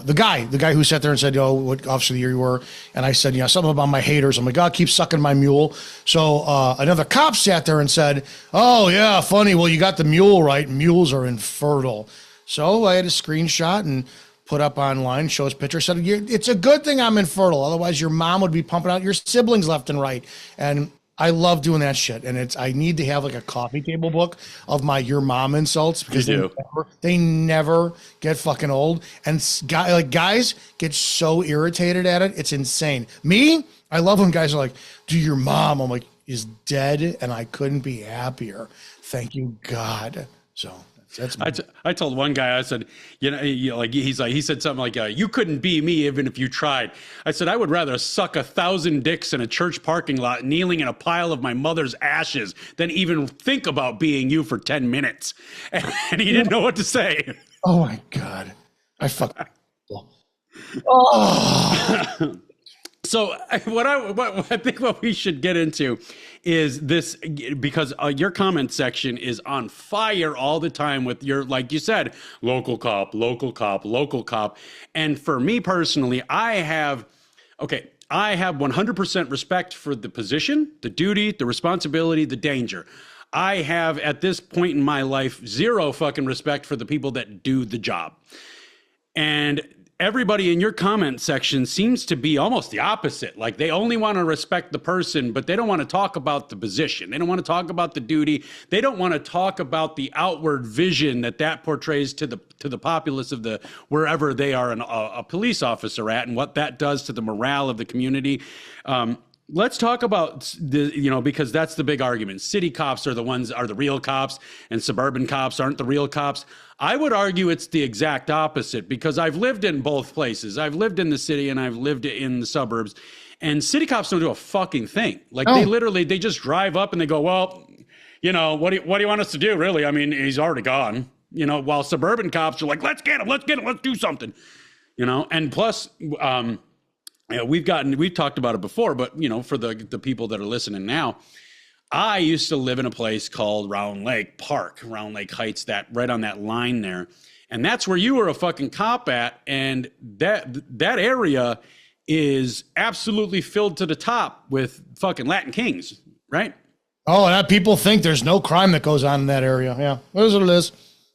the guy who sat there and said, what officer of the year you were. And I said, something about my haters. I'm like, God, keep sucking my mule. So another cop sat there and said, oh yeah, funny. Well, you got the mule right. Mules are infertile. So I had a screenshot and put up online, shows picture, said, it's a good thing I'm infertile. Otherwise your mom would be pumping out your siblings left and right. And I love doing that shit. And I need to have like a coffee table book of my your mom insults because they never get fucking old. And guys get so irritated at it. It's insane. Me, I love when guys are like, do your mom, I'm like, is dead and I couldn't be happier. Thank you, God. So I told one guy, I said, he said something like, you couldn't be me even if you tried. I said, I would rather suck 1,000 dicks in a church parking lot, kneeling in a pile of my mother's ashes than even think about being you for 10 minutes. And he didn't know what to say. Oh my God. I fucking. Oh. So what I think what we should get into is this, because your comment section is on fire all the time with your, like you said, local cop. And for me personally, I have 100% respect for the position, the duty, the responsibility, the danger. I have at this point in my life, zero fucking respect for the people that do the job. And everybody in your comment section seems to be almost the opposite. Like they only want to respect the person, but they don't want to talk about the position. They don't want to talk about the duty. They don't want to talk about the outward vision that portrays to the populace of the wherever they are a police officer at, and what that does to the morale of the community. Let's talk about because that's the big argument. City cops are the real cops, and suburban cops aren't the real cops. I would argue it's the exact opposite, because I've lived in both places. I've lived in the city and I've lived in the suburbs, and city cops don't do a fucking thing. Like they just drive up and they go, well, what do you want us to do? Really? I mean, he's already gone, while suburban cops are like, let's get him, let's do something, and plus, we've talked about it before, but for the people that are listening now, I used to live in a place called Round Lake Heights, that right on that line there. And that's where you were a fucking cop at. And that area is absolutely filled to the top with fucking Latin Kings, right? Oh, people think there's no crime that goes on in that area. Yeah, that's what it is.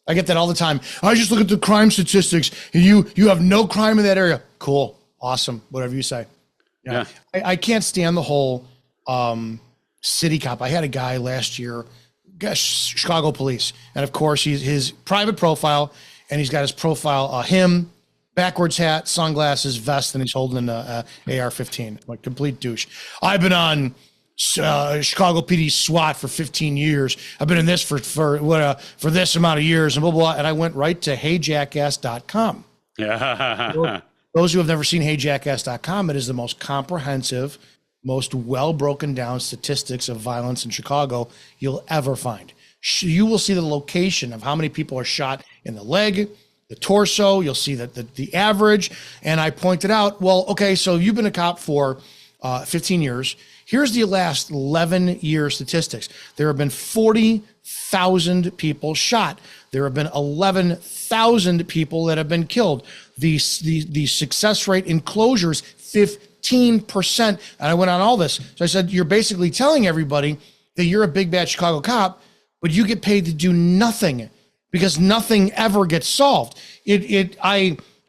I get that all the time. I just look at the crime statistics and you have no crime in that area. Cool. Awesome. Whatever you say. Yeah. I can't stand the whole, city cop. I had a guy last year, Chicago police. And of course his private profile, and he's got his profile, him, backwards hat, sunglasses, vest, and he's holding an AR-15, like complete douche. I've been on Chicago PD SWAT for 15 years. I've been in this for this amount of years, and blah, blah, blah. And I went right to heyjackass.com. Yeah. Those who have never seen heyjackass.com, it is the most comprehensive, most well broken down statistics of violence in Chicago you'll ever find. You will see the location of how many people are shot in the leg, the torso. You'll see that the average. And I pointed out, well, okay, so you've been a cop for 15 years. Here's the last 11-year statistics. There have been 40,000 people shot. There have been 11,000 people that have been killed. The success rate in closures, 15%. And I went on all this. So I said, you're basically telling everybody that you're a big bad Chicago cop, but you get paid to do nothing because nothing ever gets solved.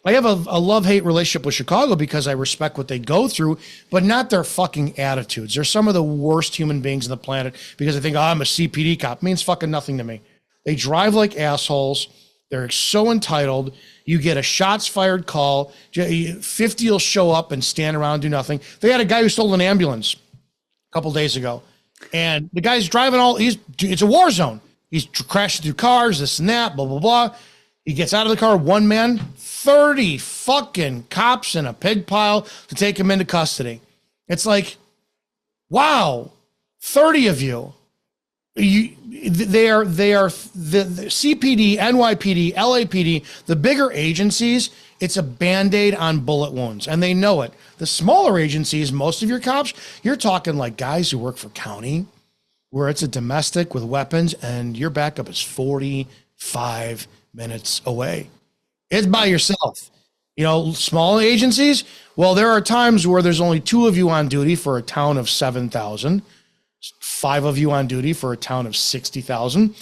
I have a love-hate relationship with Chicago because I respect what they go through, but not their fucking attitudes. They're some of the worst human beings on the planet because they think, I'm a CPD cop. It means fucking nothing to me. They drive like assholes. They're so entitled. You get a shots fired call. 50 will show up and stand around and do nothing. They had a guy who stole an ambulance a couple days ago. And the guy's driving it's a war zone. He's crashing through cars, this and that, blah, blah, blah. He gets out of the car, one man, 30 fucking cops in a pig pile to take him into custody. It's like, wow, 30 of you. They are the CPD, NYPD, LAPD, the bigger agencies. It's a Band-Aid on bullet wounds, and they know it. The smaller agencies, most of your cops, you're talking like guys who work for county, where it's a domestic with weapons, and your backup is 45 minutes away. It's by yourself. Small agencies, well, there are times where there's only 2 of you on duty for a town of 7,000. 5 of you on duty for a town of 60,000.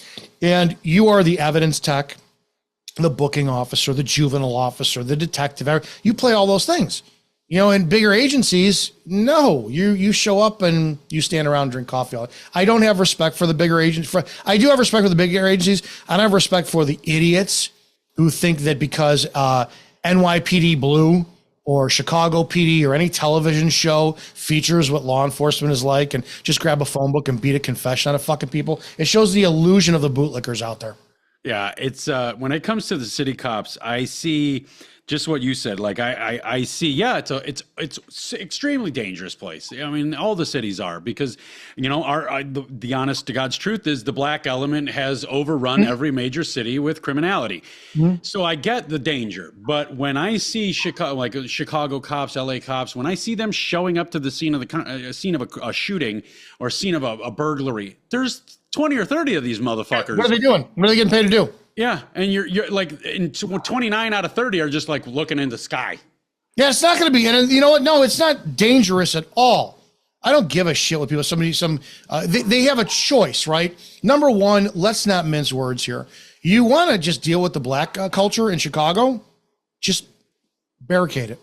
And you are the evidence tech. the booking officer, the juvenile officer, the detective. You play all those things. You know, in bigger agencies, no, you show up and you stand around and drink coffee. I don't have respect for the bigger agencies. I do have respect for the bigger agencies. I don't have respect for the idiots who think that because NYPD Blue or Chicago PD or any television show features what law enforcement is like and just grab a phone book and beat a confession out of fucking people. It shows the illusion of the bootlickers out there. Yeah, it's when it comes to the city cops, I see just what you said. Like I see, yeah, it's extremely dangerous place. I mean, all the cities are because, you know, the honest to God's truth is the black element has overrun every major city with criminality. So I get the danger, but when I see Chicago cops, LA cops, when I see them showing up to the scene of a shooting or scene of a burglary, there's 20 or 30 of these motherfuckers. What are they doing? What are they getting paid to do? Yeah, and you're like, 29 out of 30 are just like looking in the sky. Yeah, it's not going to be. And you know what? No, it's not dangerous at all. I don't give a shit what people. They have a choice, right? Number one, let's not mince words here. You want to just deal with the black culture in Chicago? Just barricade it.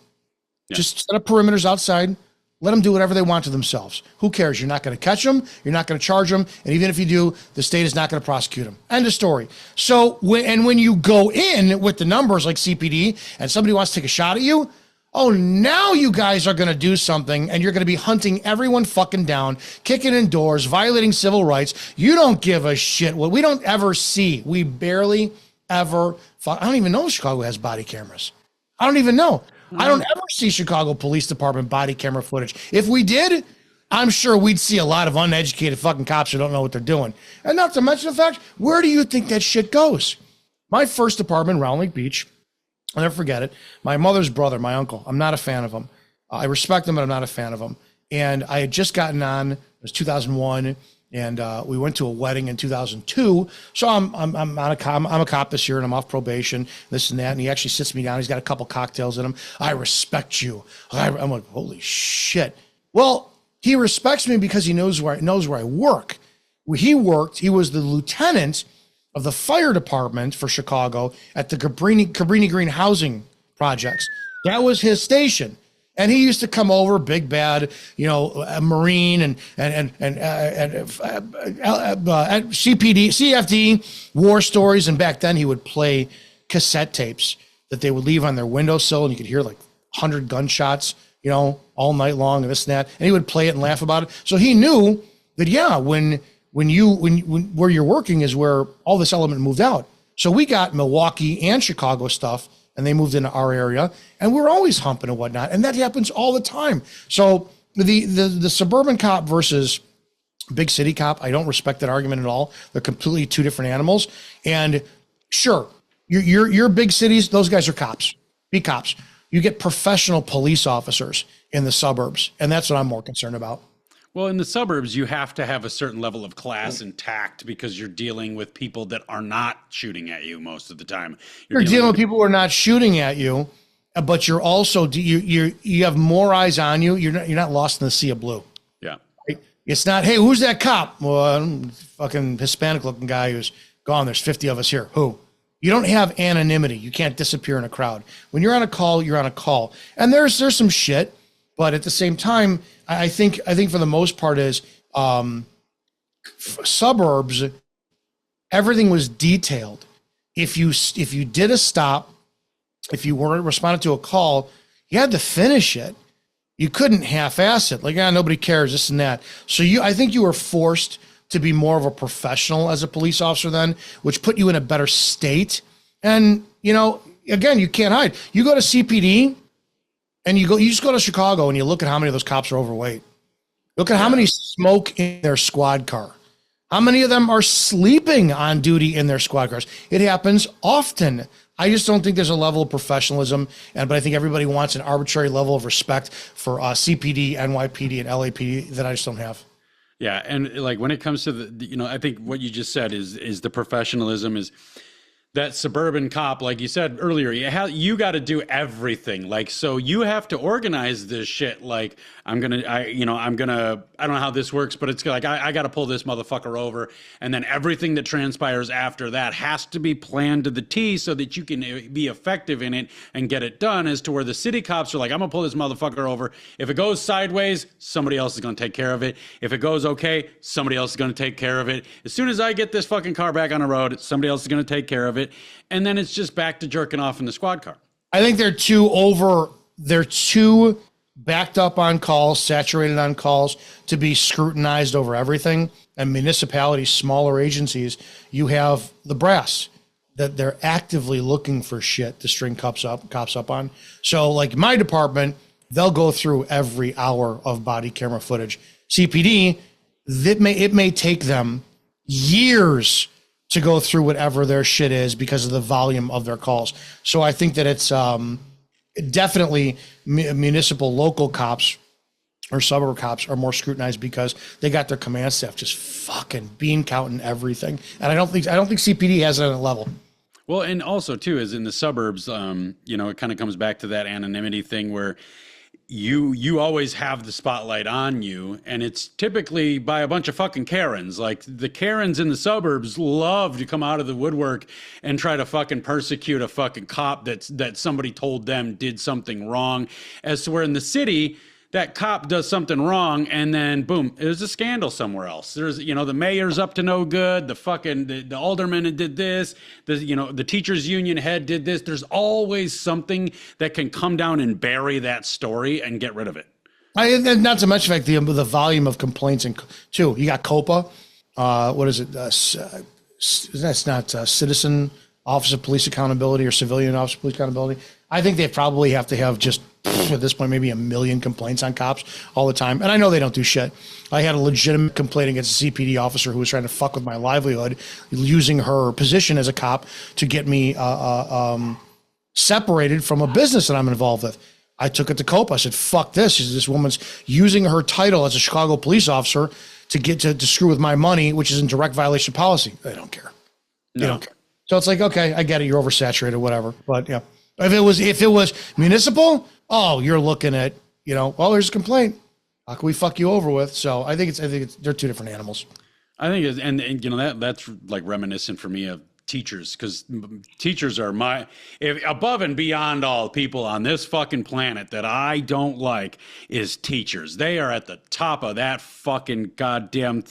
Yeah. Just set up perimeters outside. Let them do whatever they want to themselves. Who cares? You're not going to catch them. You're not going to charge them. And even if you do, the state is not going to prosecute them. End of story. So when you go in with the numbers like CPD and somebody wants to take a shot at you, oh, now you guys are going to do something and you're going to be hunting everyone fucking down, kicking in doors, violating civil rights. You don't give a shit. What we don't ever see. We barely ever. I don't even know if Chicago has body cameras. I don't even know. I don't ever see Chicago Police Department body camera footage. If we did, I'm sure we'd see a lot of uneducated fucking cops who don't know what they're doing. And not to mention the fact, where do you think that shit goes? My first apartment, Round Lake Beach, I'll never forget it. My mother's brother, my uncle, I'm not a fan of him. I respect him, but I'm not a fan of him. And I had just gotten on, it was 2001, and we went to a wedding in 2002. So I'm a cop this year, and I'm off probation, this and that. And he actually sits me down. He's got a couple cocktails in him. I respect you. I'm like, holy shit. Well, he respects me because he knows where I work. Where he worked, he was the lieutenant of the fire department for Chicago at the Cabrini Green housing projects. That was his station. And he used to come over, big bad, you know, a Marine and CPD, CFD, war stories. And back then he would play cassette tapes that they would leave on their windowsill, and you could hear like 100 gunshots, you know, all night long and this and that. And he would play it and laugh about it. So he knew that, yeah, when where you're working is where all this element moved out. So we got Milwaukee and Chicago stuff, and they moved into our area, and we're always humping and whatnot. And that happens all the time. So the suburban cop versus big city cop, I don't respect that argument at all. They're completely two different animals. And sure, your big cities, those guys are cops, be cops. You get professional police officers in the suburbs. And that's what I'm more concerned about. Well, in the suburbs, you have to have a certain level of class and tact because you're dealing with people that are not shooting at you most of the time. You're dealing with people who are not shooting at you, but you're also you have more eyes on you. You're not lost in the sea of blue. Yeah, it's not. Hey, who's that cop? Well, fucking Hispanic looking guy who's gone. There's 50 of us here. Who? You don't have anonymity. You can't disappear in a crowd. When you're on a call, you're on a call. And there's some shit, but at the same time, I think for the most part is suburbs, everything was detailed. If you did a stop, if you weren't responding to a call, you had to finish it. You couldn't half-ass it. Like, nobody cares, this and that. So I think you were forced to be more of a professional as a police officer then, which put you in a better state. And, you know, again, you can't hide. You go to CPD, and you just go to Chicago and you look at how many of those cops are overweight. Look at how many smoke in their squad car. How many of them are sleeping on duty in their squad cars? It happens often. I just don't think there's a level of professionalism, but I think everybody wants an arbitrary level of respect for CPD, NYPD, and LAPD that I just don't have. Yeah, and like when it comes to the, you know, I think what you just said is the professionalism is that suburban cop, like you said earlier, you got to do everything. Like, so you have to organize this shit. Like, I don't know how this works, but it's like, I got to pull this motherfucker over. And then everything that transpires after that has to be planned to the T so that you can be effective in it and get it done, as to where the city cops are like, I'm gonna pull this motherfucker over. If it goes sideways, somebody else is going to take care of it. If it goes okay, somebody else is going to take care of it. As soon as I get this fucking car back on the road, somebody else is going to take care of it. And then it's just back to jerking off in the squad car. I think they're too backed up on calls, saturated on calls to be scrutinized over everything. And municipalities, smaller agencies, you have the brass that they're actively looking for shit to string cops up on. So like my department, they'll go through every hour of body camera footage. CPD, it may take them years to go through whatever their shit is because of the volume of their calls. So I think that it's definitely municipal local cops or suburb cops are more scrutinized because they got their command staff just fucking bean counting everything. And I don't think CPD has it on a level. Well, and also too is in the suburbs, it kind of comes back to that anonymity thing where you always have the spotlight on you, and it's typically by a bunch of fucking Karens. Like, the Karens in the suburbs love to come out of the woodwork and try to fucking persecute a fucking cop that somebody told them did something wrong, as to where in the city, that cop does something wrong, and then boom, there's a scandal somewhere else. There's, the mayor's up to no good. The alderman did this. The teachers union head did this. There's always something that can come down and bury that story and get rid of it. Not to mention like the volume of complaints, and too, you got COPA. What is it? That's not Citizen Office of Police Accountability or Civilian Office of Police Accountability. I think they probably have to have just, at this point, maybe 1 million complaints on cops all the time. And I know they don't do shit. I had a legitimate complaint against a CPD officer who was trying to fuck with my livelihood, using her position as a cop to get me separated from a business that I'm involved with. I took it to COPA. I said, fuck this. This woman's using her title as a Chicago police officer to get to screw with my money, which is in direct violation of policy. They don't care. They don't care. So it's like, okay, I get it. You're oversaturated, whatever. But yeah. If it was municipal, you're looking at, well, there's a complaint. How can we fuck you over with? So I think they're two different animals. I think it's, and that's like reminiscent for me of teachers, because teachers are above and beyond all people on this fucking planet that I don't like is teachers. They are at the top of that fucking goddamn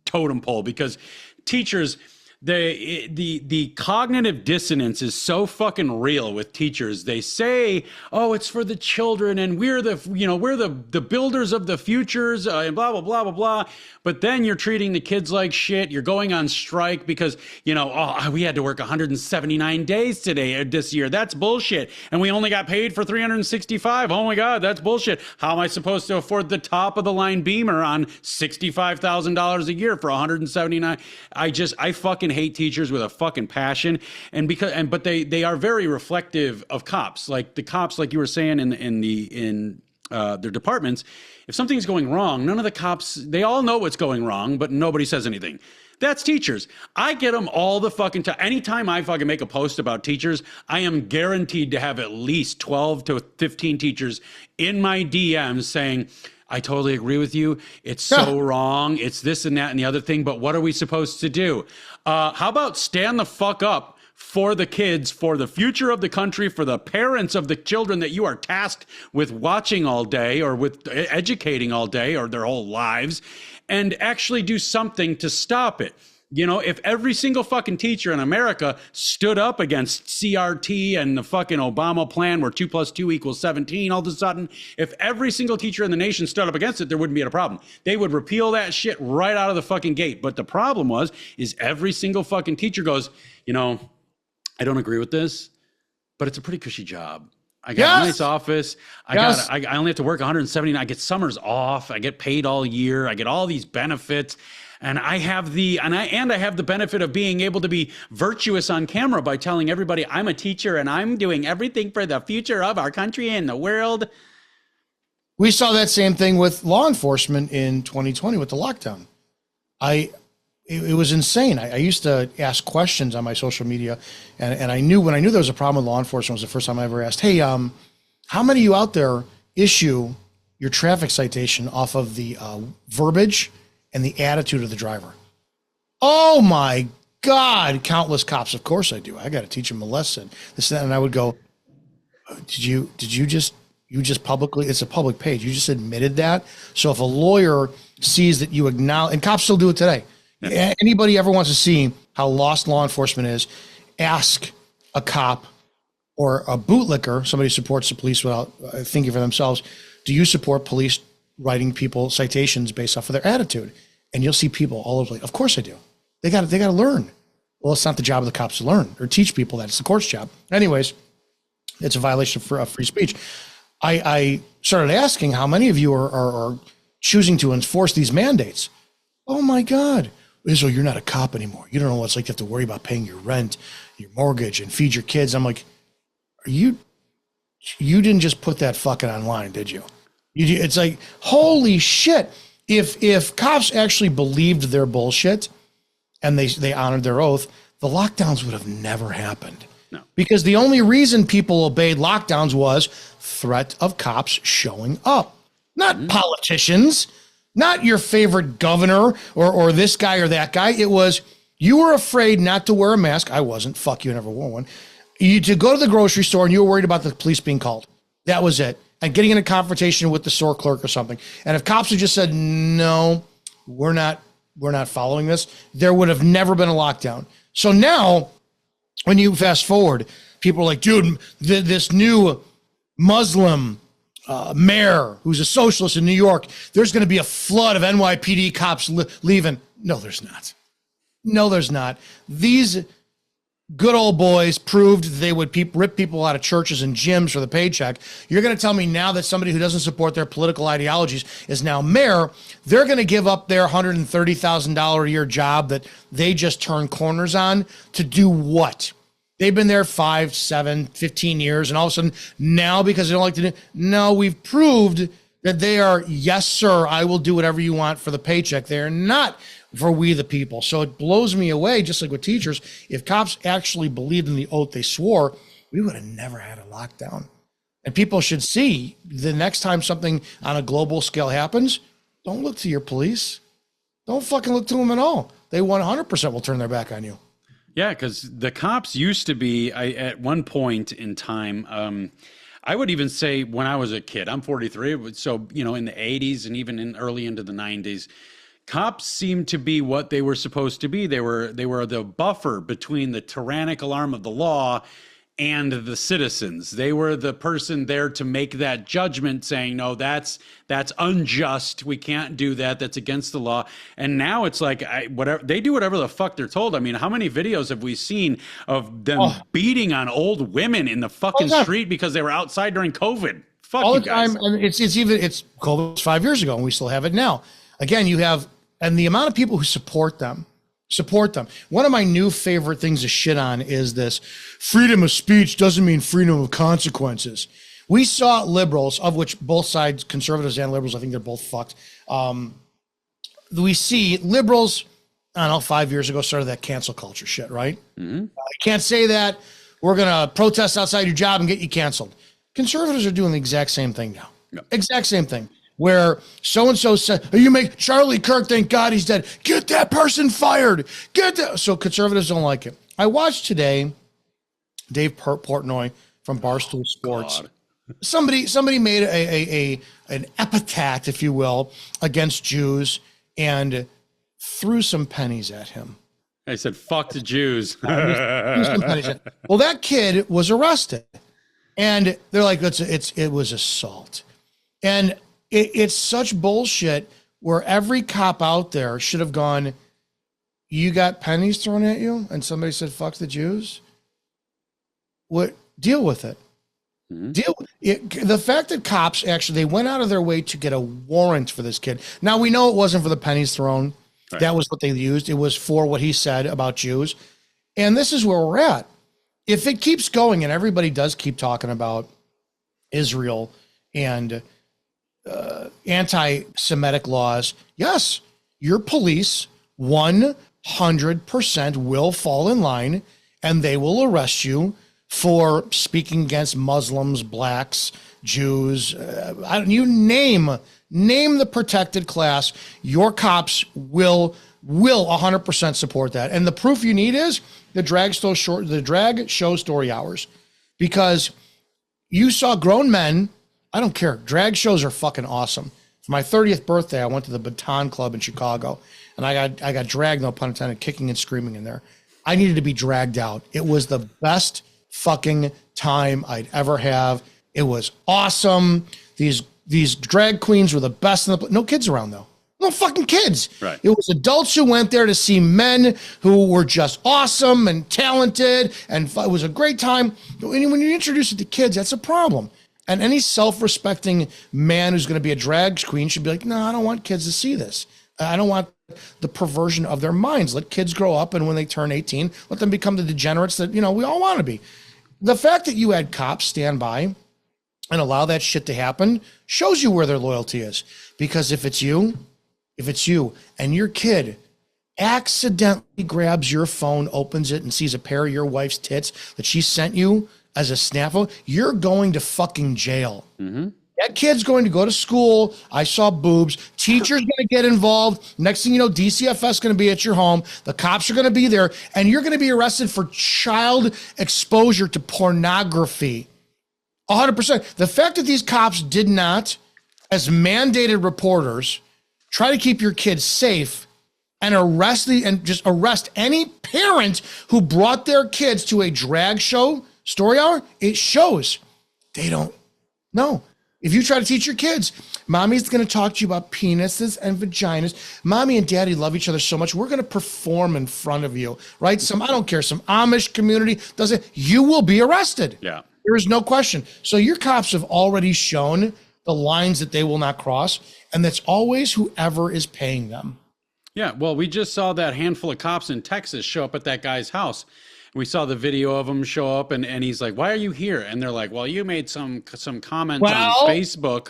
totem pole, because teachers, the cognitive dissonance is so fucking real with teachers. They say, "Oh, it's for the children, and we're the builders of the futures," and blah blah blah blah blah. But then you're treating the kids like shit. You're going on strike because we had to work 179 days this year. That's bullshit, and we only got paid for 365. Oh my God, that's bullshit. How am I supposed to afford the top of the line Beamer on $65,000 a year for 179? I fucking hate teachers with a fucking passion, but they are very reflective of cops. Like the cops, like you were saying in their departments, if something's going wrong, none of the cops, they all know what's going wrong, but nobody says anything. That's teachers. I get them all the fucking time. Anytime I fucking make a post about teachers, I am guaranteed to have at least 12 to 15 teachers in my DMs saying, "I totally agree with you. It's so wrong. It's this and that and the other thing, but what are we supposed to do? How about stand the fuck up for the kids, for the future of the country, for the parents of the children that you are tasked with watching all day or with educating all day or their whole lives, and actually do something to stop it." If every single fucking teacher in America stood up against CRT and the fucking Obama plan where 2 + 2 = 17, all of a sudden, if every single teacher in the nation stood up against it, there wouldn't be a problem. They would repeal that shit right out of the fucking gate. But the problem is every single fucking teacher goes, I don't agree with this, but it's a pretty cushy job. I got a nice office. I only have to work 170. I get summers off. I get paid all year. I get all these benefits. And I have the benefit of being able to be virtuous on camera by telling everybody I'm a teacher and I'm doing everything for the future of our country and the world. We saw that same thing with law enforcement in 2020 with the lockdown. it was insane. I used to ask questions on my social media, and I knew when I knew there was a problem with law enforcement was the first time I ever asked, hey, how many of you out there issue your traffic citation off of the verbiage and the attitude of the driver? Oh my God, countless cops. Of course I do. I got to teach them a lesson. This and that. And I would go, did you just publicly, it's a public page. You just admitted that. So if a lawyer sees that you acknowledge, and cops still do it today. Yeah. Anybody ever wants to see how lost law enforcement is, ask a cop or a bootlicker, somebody who supports the police without thinking for themselves. Do you support police writing people citations based off of their attitude? And you'll see people all over. Like, of course I do. They got to learn. Well, it's not the job of the cops to learn or teach people that. It's the court's job. Anyways, it's a violation of free speech. I started asking how many of you are choosing to enforce these mandates. Oh my God. Izzo, you're not a cop anymore. You don't know what it's like to have to worry about paying your rent, your mortgage, and feed your kids. I'm like, you didn't just put that fucking online, did you? It's like, holy shit. If cops actually believed their bullshit and they honored their oath, the lockdowns would have never happened. No. Because the only reason people obeyed lockdowns was threat of cops showing up, not politicians, not your favorite governor or this guy or that guy. It was, you were afraid not to wear a mask. I wasn't. Fuck you, I never wore one. You to go to the grocery store and you were worried about the police being called. That was it. And getting in a confrontation with the store clerk or something. And if cops had just said, no, we're not following this, there would have never been a lockdown. So now when you fast forward, people are like, dude, this new Muslim mayor who's a socialist in New York, there's going to be a flood of NYPD cops leaving. No, there's not. No, there's not. These good old boys proved they would rip people out of churches and gyms for the paycheck. You're going to tell me now that somebody who doesn't support their political ideologies is now mayor, they're going to give up their $130,000 a year job that they just turned corners on to do what? They've been there 5, 7, 15 years, and all of a sudden now, because they don't like to do, no, we've proved that they are, yes, sir, I will do whatever you want for the paycheck. They're not for we the people. So it blows me away, just like with teachers. If cops actually believed in the oath they swore, we would have never had a lockdown. And people should see the next time something on a global scale happens, don't look to your police. Don't fucking look to them at all. They 100% will turn their back on you. Yeah, because the cops used to be, at one point in time, I would even say when I was a kid, I'm 43, so, in the 80s and even in early into the 90s, cops seemed to be what they were supposed to be. They were the buffer between the tyrannical arm of the law and the citizens. They were the person there to make that judgment saying, no, that's unjust. We can't do that. That's against the law. And now it's like, they do whatever the fuck they're told. I mean, how many videos have we seen of them beating on old women in the fucking street because they were outside during COVID? Fuck all you the guys. Time. And it's COVID was 5 years ago and we still have it now. Again, you have, and the amount of people who support them. One of my new favorite things to shit on is this freedom of speech doesn't mean freedom of consequences. We saw liberals, of which both sides, conservatives and liberals, I think they're both fucked. We see liberals, I don't know, 5 years ago started that cancel culture shit, right? Mm-hmm. You can't say that. We're going to protest outside your job and get you canceled. Conservatives are doing the exact same thing now. Yep. Exact same thing. Where so-and-so said, you make Charlie Kirk, thank God he's dead. Get that person fired. So conservatives don't like it. I watched today, Dave Portnoy from Barstool Sports. God. Somebody made an epithet, if you will, against Jews and threw some pennies at him. I said, fuck the Jews. Well, that kid was arrested. And they're like, it was assault. And it's such bullshit where every cop out there should have gone, you got pennies thrown at you? And somebody said, fuck the Jews? What? Deal with it. Mm-hmm. The fact that cops actually, they went out of their way to get a warrant for this kid. Now, we know it wasn't for the pennies thrown. Right. That was what they used. It was for what he said about Jews. And this is where we're at. If it keeps going and everybody does keep talking about Israel and anti-Semitic laws, yes, your police, one, 100% will fall in line and they will arrest you for speaking against Muslims, blacks, Jews. You name the protected class. Your cops will 100% support that. And the proof you need is the drag show story hours, because you saw grown men. I don't care. Drag shows are fucking awesome. For my 30th birthday, I went to the Baton Club in Chicago, and I got dragged, no pun intended, kicking and screaming in there. I needed to be dragged out. It was the best fucking time I'd ever have. It was awesome. These drag queens were the best in the no kids around though. No fucking kids. Right. It was adults who went there to see men who were just awesome and talented, and it was a great time. When you introduce it to kids, that's a problem. And any self-respecting man who's going to be a drag queen should be like, no, I don't want kids to see this. I don't want the perversion of their minds. Let kids grow up, and when they turn 18, let them become the degenerates that, we all want to be. The fact that you had cops stand by and allow that shit to happen shows you where their loyalty is. Because if it's you and your kid accidentally grabs your phone, opens it, and sees a pair of your wife's tits that she sent you as a snap photo, you're going to fucking jail. Mm-hmm. That kid's going to go to school. I saw boobs. Teacher's going to get involved. Next thing you know, DCFS is going to be at your home. The cops are going to be there, and you're going to be arrested for child exposure to pornography. 100%. The fact that these cops did not, as mandated reporters, try to keep your kids safe and arrest any parent who brought their kids to a drag show story hour, it shows they don't know. If you try to teach your kids, mommy's going to talk to you about penises and vaginas. Mommy and daddy love each other so much. We're going to perform in front of you, right? I don't care, some Amish community does it. You will be arrested. Yeah. There is no question. So your cops have already shown the lines that they will not cross, and that's always whoever is paying them. Yeah, well, we just saw that handful of cops in Texas show up at that guy's house. We saw the video of him show up, and he's like, "Why are you here?" And they're like, "Well, you made some comments on Facebook."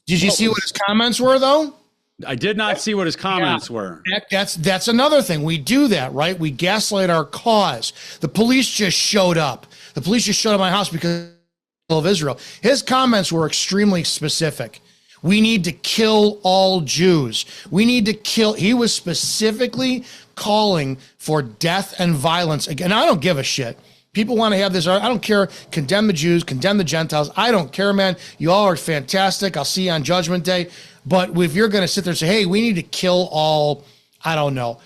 Did you see what his comments were, though? I did not see what his comments were. That's another thing. We do that, right? We gaslight our cause. The police just showed up. The police just showed up at my house because of Israel. His comments were extremely specific. We need to kill all Jews. He was specifically calling for death and violence. Again, I don't give a shit. People want to have this. I don't care. Condemn the Jews, condemn the Gentiles. I don't care, man. You all are fantastic. I'll see you on Judgment Day. But if you're going to sit there and say, hey, we need to kill all, I don't know,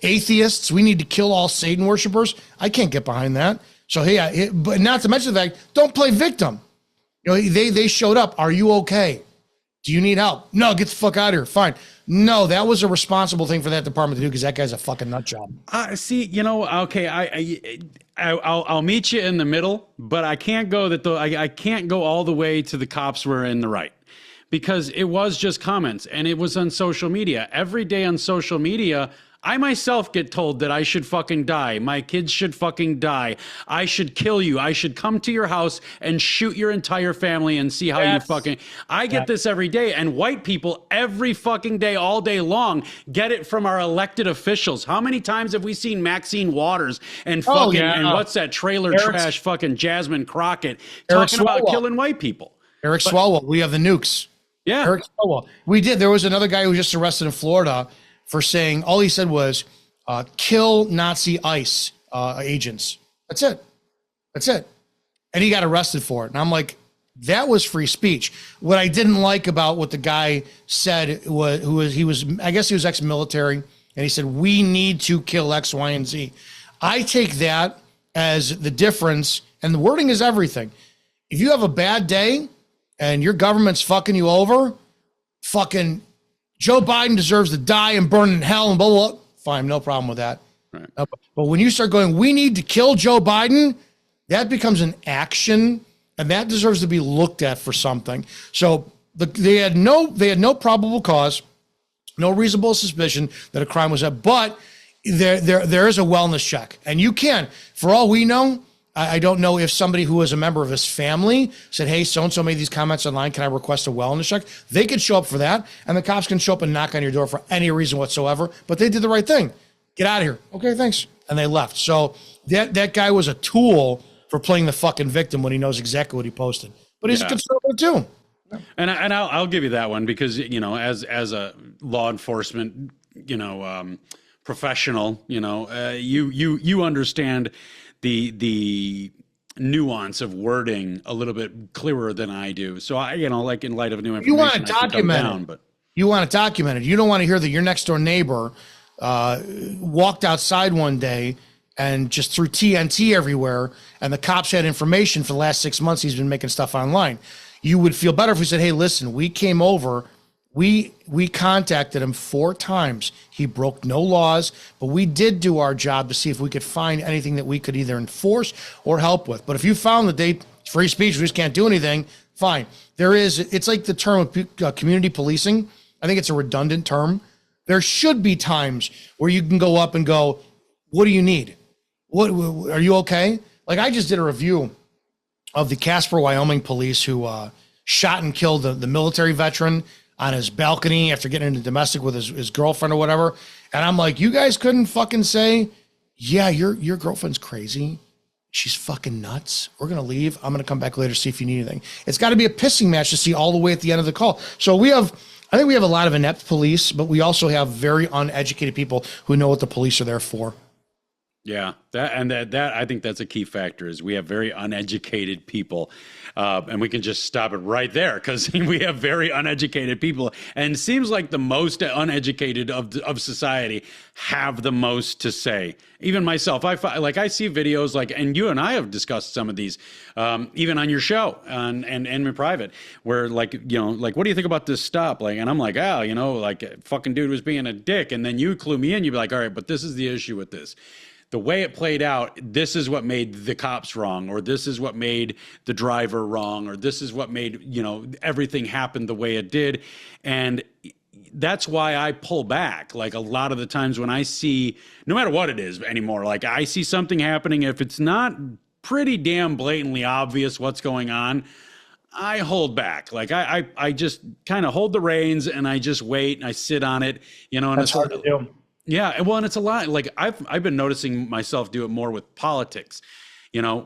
atheists. We need to kill all Satan worshipers. I can't get behind that. So, but not to mention the fact, don't play victim. They showed up. Are you okay? Do you need help? No, get the fuck out of here. Fine. No, that was a responsible thing for that department to do because that guy's a fucking nut job. See, okay, I'll meet you in the middle, but I can't go I can't go all the way to the cops were in the right, because it was just comments and it was on social media. Every day on social media, I myself get told that I should fucking die. My kids should fucking die. I should kill you. I should come to your house and shoot your entire family and see how you fucking... I get this every day, and white people every fucking day, all day long, get it from our elected officials. How many times have we seen Maxine Waters and fucking... And what's that trailer trash fucking Jasmine Crockett talking about killing white people? Eric Swalwell. We have the nukes. Yeah. Eric Swalwell. We did. There was another guy who was just arrested in Florida for saying, all he said was, kill Nazi ICE agents. That's it. And he got arrested for it. And I'm like, that was free speech. What I didn't like about what the guy said was, I guess he was ex-military, and he said, we need to kill X, Y, and Z. I take that as the difference, and the wording is everything. If you have a bad day and your government's fucking you over, fucking Joe Biden deserves to die and burn in hell and blah, blah, blah. Fine, no problem with that. Right. But when you start going, we need to kill Joe Biden, that becomes an action, and that deserves to be looked at for something. So they had no probable cause, no reasonable suspicion that a crime was up, but there is a wellness check. And you can, for all we know, I don't know if somebody who was a member of his family said, hey, so-and-so made these comments online. Can I request a wellness check? They could show up for that. And the cops can show up and knock on your door for any reason whatsoever. But they did the right thing. Get out of here. Okay, thanks. And they left. So that guy was a tool for playing the fucking victim when he knows exactly what he posted. But he's a conservative too. And I'll give you that one because, as a law enforcement, professional, you understand the nuance of wording a little bit clearer than I do. So I, like in light of new information, you want to document it. You want to document it. You don't want to hear that your next door neighbor walked outside one day and just threw TNT everywhere, and the cops had information for the last 6 months he's been making stuff online. You would feel better if we said, hey, listen, we came over, we contacted him 4 times. He broke no laws, but we did do our job to see if we could find anything that we could either enforce or help with. But if you found that free speech, we just can't do anything, fine. It's like the term of community policing. I think it's a redundant term. There should be times where you can go up and go, what do you need? What are you okay? Like I just did a review of the Casper, Wyoming police who shot and killed the military veteran on his balcony after getting into domestic with his girlfriend or whatever. And I'm like, you guys couldn't fucking say, yeah, your girlfriend's crazy. She's fucking nuts. We're going to leave. I'm going to come back later, see if you need anything. It's got to be a pissing match to see all the way at the end of the call. So I think we have a lot of inept police, but we also have very uneducated people who know what the police are there for. Yeah, that I think that's a key factor is we have very uneducated people, and we can just stop it right there because we have very uneducated people, and it seems like the most uneducated of society have the most to say. Even myself, I see videos and you and I have discussed some of these, even on your show and in private, where what do you think about this stop? And I'm like, fucking dude was being a dick, and then you clue me in, you'd be like, all right, but this is the issue with this. The way it played out, this is what made the cops wrong, or this is what made the driver wrong, or this is what made, everything happen the way it did. And that's why I pull back. Like a lot of the times when I see, no matter what it is anymore, I see something happening, if it's not pretty damn blatantly obvious what's going on, I hold back. I just kind of hold the reins and I just wait and I sit on it, and that's hard to do. Yeah, well, and it's a lot. I've been noticing myself do it more with politics. I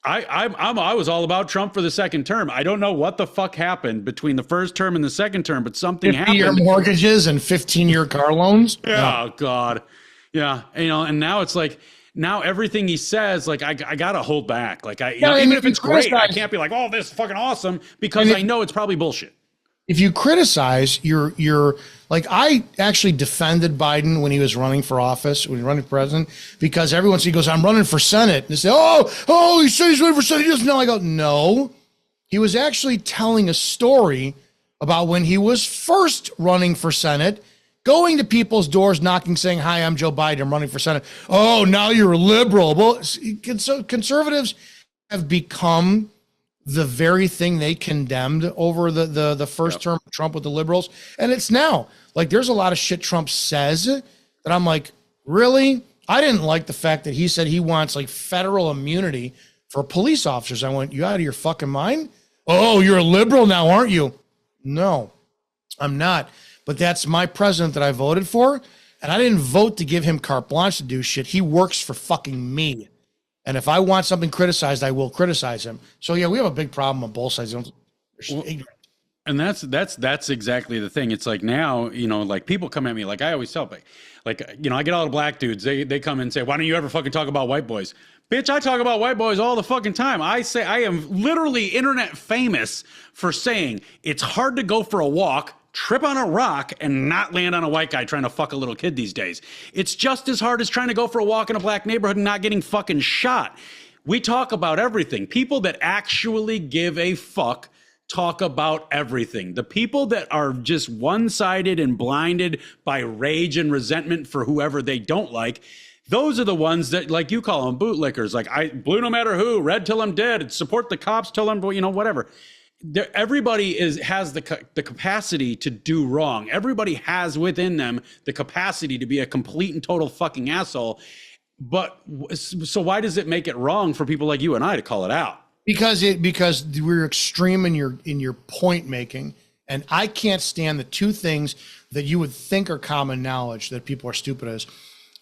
was all about Trump for the second term. I don't know what the fuck happened between the first term and the second term, but something happened. 50-year mortgages and 15-year car loans. Yeah. Oh God, yeah. And now it's now everything he says, I gotta hold back. Even if it's great, I can't be like, oh, this is fucking awesome because I know it's probably bullshit. If you criticize, you're I actually defended Biden when he was running for office, when he was running for president, because everyone he goes, I'm running for Senate. And they say, oh, he said he's running for Senate. He doesn't know. I go, no. He was actually telling a story about when he was first running for Senate, going to people's doors, knocking, saying, hi, I'm Joe Biden. I'm running for Senate. Oh, now you're a liberal. Well, conservatives have become the very thing they condemned over the first term of Trump with the liberals. And it's now there's a lot of shit Trump says that I'm like, really? I didn't like the fact that he said he wants federal immunity for police officers. I went, you out of your fucking mind? Oh, you're a liberal now, aren't you? No, I'm not. But that's my president that I voted for. And I didn't vote to give him carte blanche to do shit. He works for fucking me. And if I want something criticized, I will criticize him. So yeah, we have a big problem on both sides. And that's exactly the thing. It's now, people come at me, I always tell, I get all the black dudes, they come and say, why don't you ever fucking talk about white boys? Bitch, I talk about white boys all the fucking time. I say, I am literally internet famous for saying it's hard to go for a walk, trip on a rock, and not land on a white guy trying to fuck a little kid these days. It's just as hard as trying to go for a walk in a black neighborhood and not getting fucking shot. We talk about everything. People that actually give a fuck talk about everything. The people that are just one-sided and blinded by rage and resentment for whoever they don't like, those are the ones that, you call them, bootlickers. Blue no matter who, red till I'm dead, support the cops till I'm, whatever. Everybody has the capacity to do wrong. Everybody has within them the capacity to be a complete and total fucking asshole. But so why does it make it wrong for people like you and I to call it out? Because we're extreme in your point making, and I can't stand the two things that you would think are common knowledge that people are stupid as.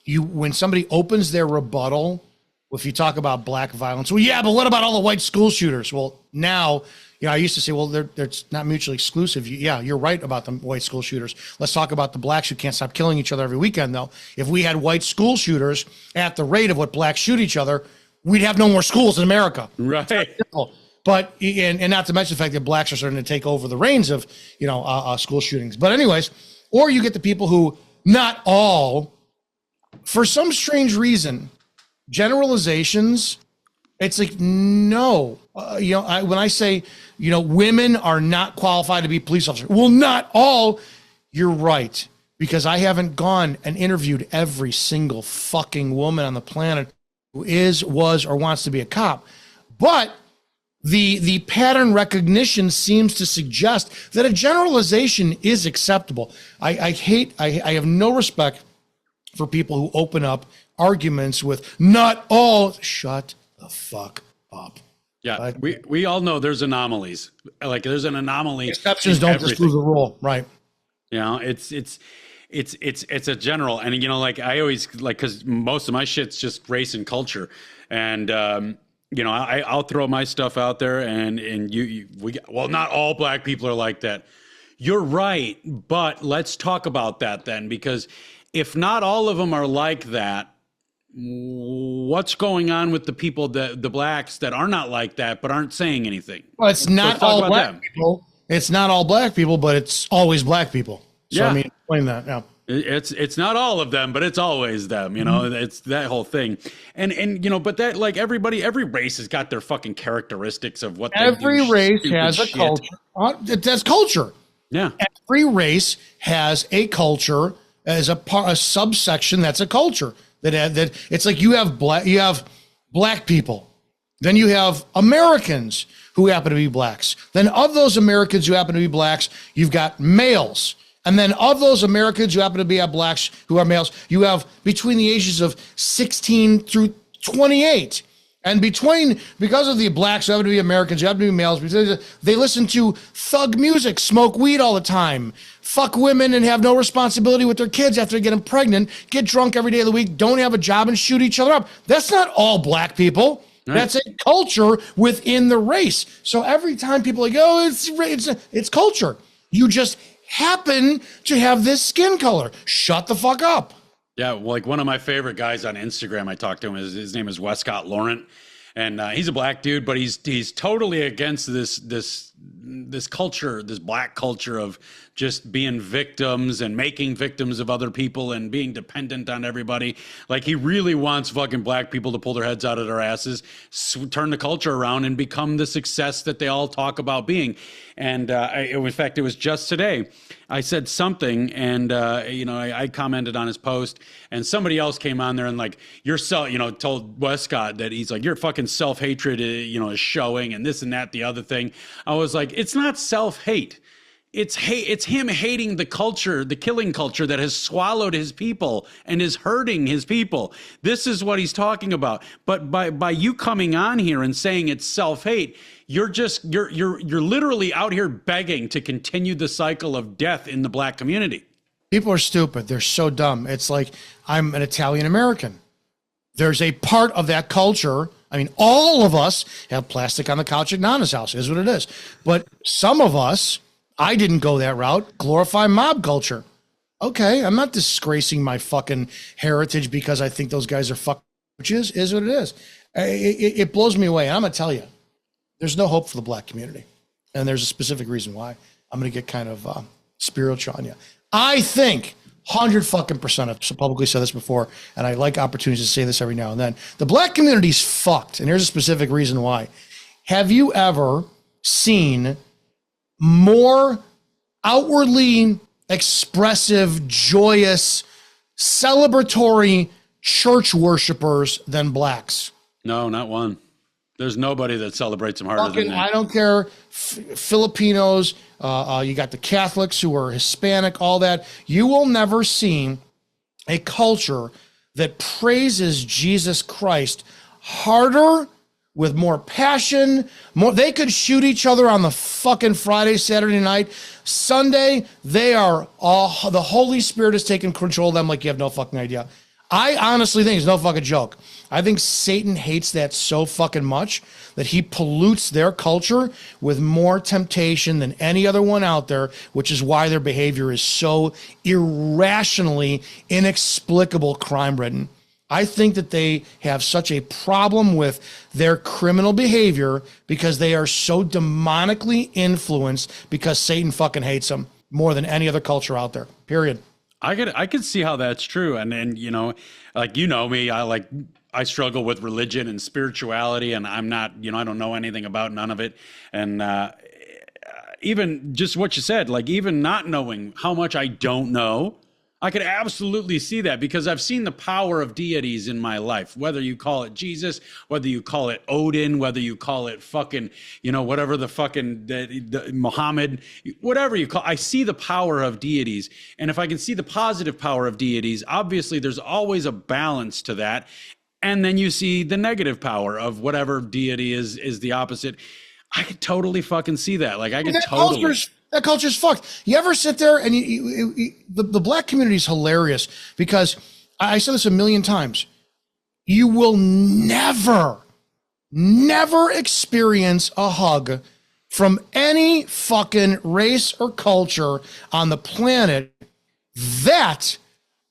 When somebody opens their rebuttal, if you talk about black violence, well, yeah, but what about all the white school shooters? Well, now, I used to say, well, they're not mutually exclusive. Yeah, you're right about the white school shooters. Let's talk about the blacks who can't stop killing each other every weekend, though. If we had white school shooters at the rate of what blacks shoot each other, we'd have no more schools in America. Right. But, and not to mention the fact that blacks are starting to take over the reins of, school shootings. But anyways, or you get the people who, not all, for some strange reason, generalizations, it's like, no, when I say, women are not qualified to be police officers. Well, not all. You're right. Because I haven't gone and interviewed every single fucking woman on the planet who is, was, or wants to be a cop. But the pattern recognition seems to suggest that a generalization is acceptable. I have no respect for people who open up arguments with not all. Shut the fuck up. Yeah, we all know there's anomalies. Like there's an anomaly. Exceptions don't disprove the rule, right? It's a general, and like I always because most of my shit's just race and culture, and I'll throw my stuff out there, and not all black people are like that. You're right, but let's talk about that then, because if not all of them are like that, what's going on with the people, the blacks that are not like that but aren't saying anything? Well, it's not all black people. It's not all black people, but it's always black people. So yeah. I mean, explain that now. It's not all of them, but it's always them. It's that whole thing, and but that every race has got their fucking characteristics of what every race has a culture. That's culture. Yeah, every race has a culture as a subsection. That's a culture. That it's like you have black people, then you have Americans who happen to be blacks. Then of those Americans who happen to be blacks, you've got males. And then of those Americans who happen to be blacks who are males, you have between the ages of 16 through 28. And because of the blacks who happen to be Americans, who happen to be males, because they listen to thug music, smoke weed all the time, fuck women and have no responsibility with their kids after they get them pregnant, get drunk every day of the week, don't have a job and shoot each other up. That's not all black people. Right. That's a culture within the race. So every time people are like, oh, it's culture. You just happen to have this skin color. Shut the fuck up. Yeah, like one of my favorite guys on Instagram, I talked to him. His name is Westcott Laurent, and he's a black dude, but he's totally against this culture, this black culture of just being victims and making victims of other people and being dependent on everybody. Like he really wants fucking black people to pull their heads out of their asses, turn the culture around, and become the success that they all talk about being. And in fact, it was just today I said something, and I commented on his post, and somebody else came on there and told Westcott that he's like, your fucking self-hatred is showing, and this and that, the other thing. I was like, it's not self-hate. It's him hating the culture, the killing culture that has swallowed his people and is hurting his people. This is what he's talking about. But by you coming on here and saying it's self-hate, you're literally out here begging to continue the cycle of death in the black community. People are stupid. They're so dumb. It's like, I'm an Italian American. There's a part of that culture. I mean, all of us have plastic on the couch at Nana's house. It is what it is. But some of us, I didn't go that route, glorify mob culture. Okay, I'm not disgracing my fucking heritage because I think those guys are fuck, which is what it is. It blows me away. And I'm going to tell you, there's no hope for the black community. And there's a specific reason why. I'm going to get kind of spiritual on you. I think 100% I've publicly said this before, and I like opportunities to say this every now and then. The black community's fucked, and here's a specific reason why. Have you ever seen more outwardly expressive, joyous, celebratory church worshipers than blacks? No, not one. There's nobody that celebrates them harder than that. I don't care. Filipinos, you got the Catholics who are Hispanic, all that. You will never see a culture that praises Jesus Christ harder, with more passion, more. They could shoot each other on the fucking Friday, Saturday night. Sunday, they are all, the Holy Spirit is taking control of them like you have no fucking idea. I honestly think it's no fucking joke. I think Satan hates that so fucking much that he pollutes their culture with more temptation than any other one out there, which is why their behavior is so irrationally, inexplicable, crime-ridden. I think that they have such a problem with their criminal behavior because they are so demonically influenced because Satan fucking hates them more than any other culture out there, period. I could see how that's true. And then, you know, like, you know me, I struggle with religion and spirituality, and I'm not, you know, I don't know anything about none of it. And even just what you said, like even not knowing how much I don't know, I could absolutely see that because I've seen the power of deities in my life, whether you call it Jesus, whether you call it Odin, whether you call it fucking, you know, whatever the fucking the Muhammad, whatever you call, I see the power of deities. And if I can see the positive power of deities, obviously there's always a balance to that. And then you see the negative power of whatever deity is the opposite. I could totally fucking see that. Like I could totally. That culture's fucked. You ever sit there and the black community is hilarious because I said this a million times. You will never experience a hug from any fucking race or culture on the planet that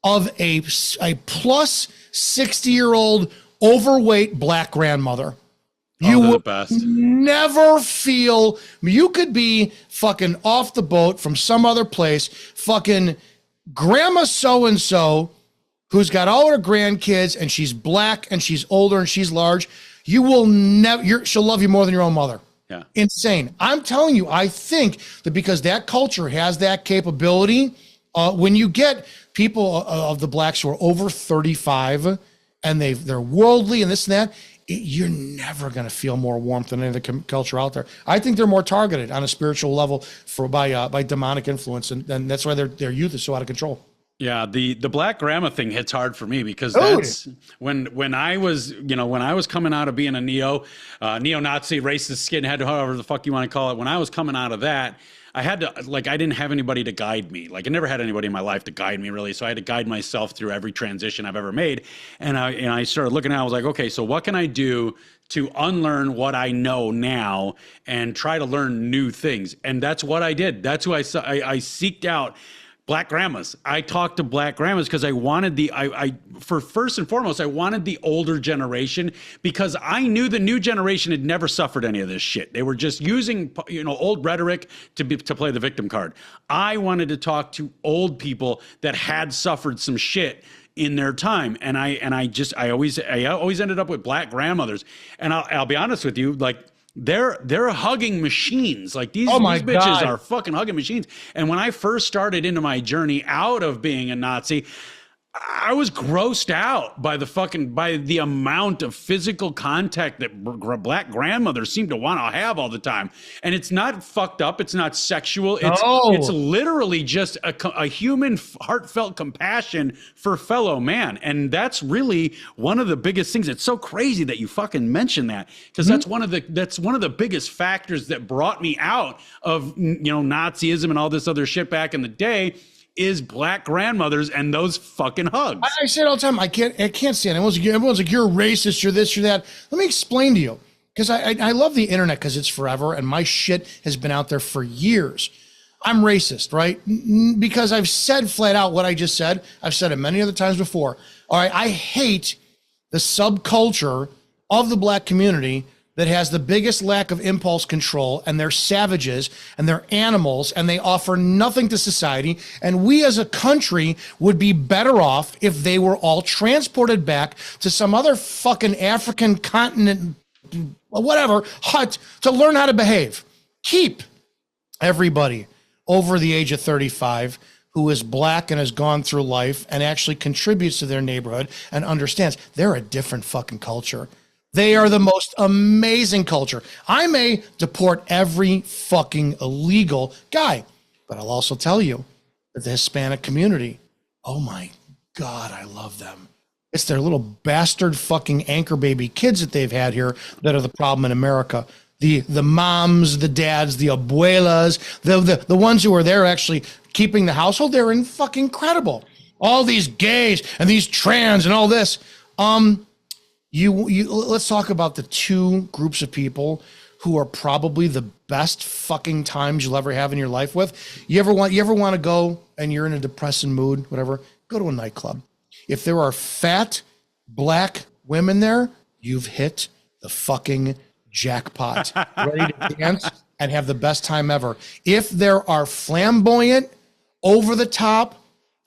of a plus 60-year-old overweight black grandmother. You will never feel, you could be fucking off the boat from some other place, fucking grandma so-and-so who's got all her grandkids and she's black and she's older and she's large. You will never, she'll love you more than your own mother. Yeah. Insane. I'm telling you, I think that because that culture has that capability, when you get people of the blacks who are over 35 and they're worldly and this and that, you're never going to feel more warmth than any other culture out there. I think they're more targeted on a spiritual level by demonic influence, and that's why their youth is so out of control. Yeah, the black grandma thing hits hard for me because that's when I was, you know, when I was coming out of being a neo-Nazi, racist, skinhead, however the fuck you want to call it. When I was coming out of that, I had to, like, I didn't have anybody to guide me. Like, I never had anybody in my life to guide me, really. So I had to guide myself through every transition I've ever made. And I started looking at it, I was like, okay, so what can I do to unlearn what I know now and try to learn new things? And that's what I did. That's who I seeked out. Black grandmas. I talked to black grandmas because I wanted for first and foremost, I wanted the older generation because I knew the new generation had never suffered any of this shit. They were just using, you know, old rhetoric to play the victim card. I wanted to talk to old people that had suffered some shit in their time. And I always ended up with black grandmothers. And I'll be honest with you, like, they're hugging machines. Like these bitches are fucking hugging machines. And when I first started into my journey out of being a Nazi, I was grossed out by the amount of physical contact that black grandmothers seem to want to have all the time. And it's not fucked up. It's not sexual. It's literally just a human heartfelt compassion for fellow man. And that's really one of the biggest things. It's so crazy that you fucking mentioned that because that's one of the biggest factors that brought me out of, you know, Nazism and all this other shit back in the day. Is black grandmothers and those fucking hugs. I say it all the time. I can't stand it. Everyone's like, you're racist, you're this, you're that. Let me explain to you. Because I love the internet because it's forever and my shit has been out there for years. I'm racist, right? Because I've said flat out what I just said. I've said it many other times before. All right, I hate the subculture of the black community that has the biggest lack of impulse control, and they're savages and they're animals and they offer nothing to society. And we as a country would be better off if they were all transported back to some other fucking African continent, whatever, hut to learn how to behave. Keep everybody over the age of 35 who is black and has gone through life and actually contributes to their neighborhood and understands they're a different fucking culture. They are the most amazing culture. I may deport every fucking illegal guy, but I'll also tell you that the Hispanic community, oh my God, I love them. It's their little bastard fucking anchor baby kids that they've had here that are the problem in America. The moms, the dads, the abuelas, the ones who are there actually keeping the household, they're fucking incredible. All these gays and these trans and all this. You let's talk about the two groups of people who are probably the best fucking times you'll ever have in your life with. You ever want to go and you're in a depressing mood, whatever, go to a nightclub. If there are fat black women there, you've hit the fucking jackpot. Ready to dance and have the best time ever. If there are flamboyant, over the top,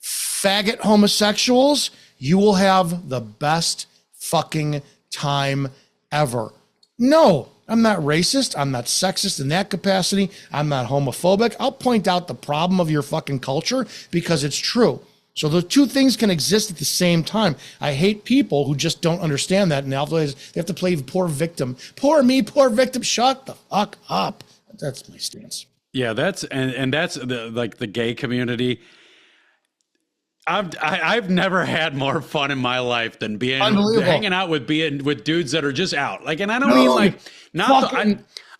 faggot homosexuals, you will have the best fucking time ever. No, I'm not racist. I'm not sexist in that capacity. I'm not homophobic. I'll point out the problem of your fucking culture because it's true. So the two things can exist at the same time. I hate people who just don't understand that, and they have to play poor victim. Poor me, poor victim. Shut the fuck up. That's my stance. Yeah, that's the gay community. I've never had more fun in my life than hanging out with dudes that are just out. Like, and I don't mean like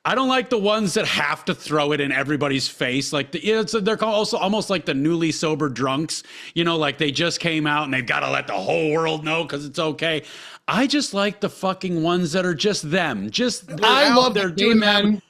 I don't like the ones that have to throw it in everybody's face. Like they're also almost like the newly sober drunks, like they just came out and they've got to let the whole world know because it's okay. I just like the fucking ones that are just them. I love the gay men.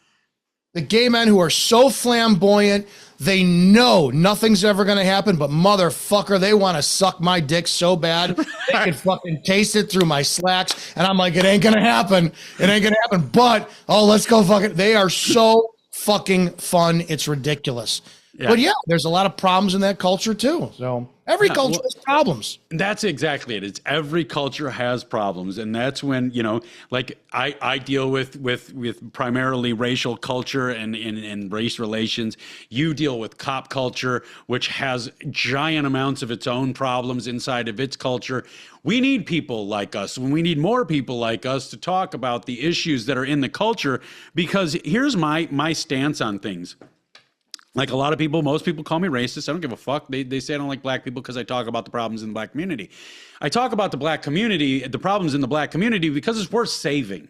The gay men who are so flamboyant, they know nothing's ever going to happen, but motherfucker, they want to suck my dick so bad, they can fucking taste it through my slacks, and I'm like, it ain't going to happen. It ain't going to happen, but, let's go fucking, they are so fucking fun, it's ridiculous. Yeah. But yeah, there's a lot of problems in that culture too, so every culture has problems. That's exactly it. It's every culture has problems. And that's when, like I deal with primarily racial culture and race relations. You deal with cop culture, which has giant amounts of its own problems inside of its culture. We need people like us. We need more people like us to talk about the issues that are in the culture, because here's my stance on things. Like a lot of people, most people call me racist. I don't give a fuck. They say I don't like black people because I talk about the problems in the black community. I talk about the black community, the problems in the black community, because it's worth saving.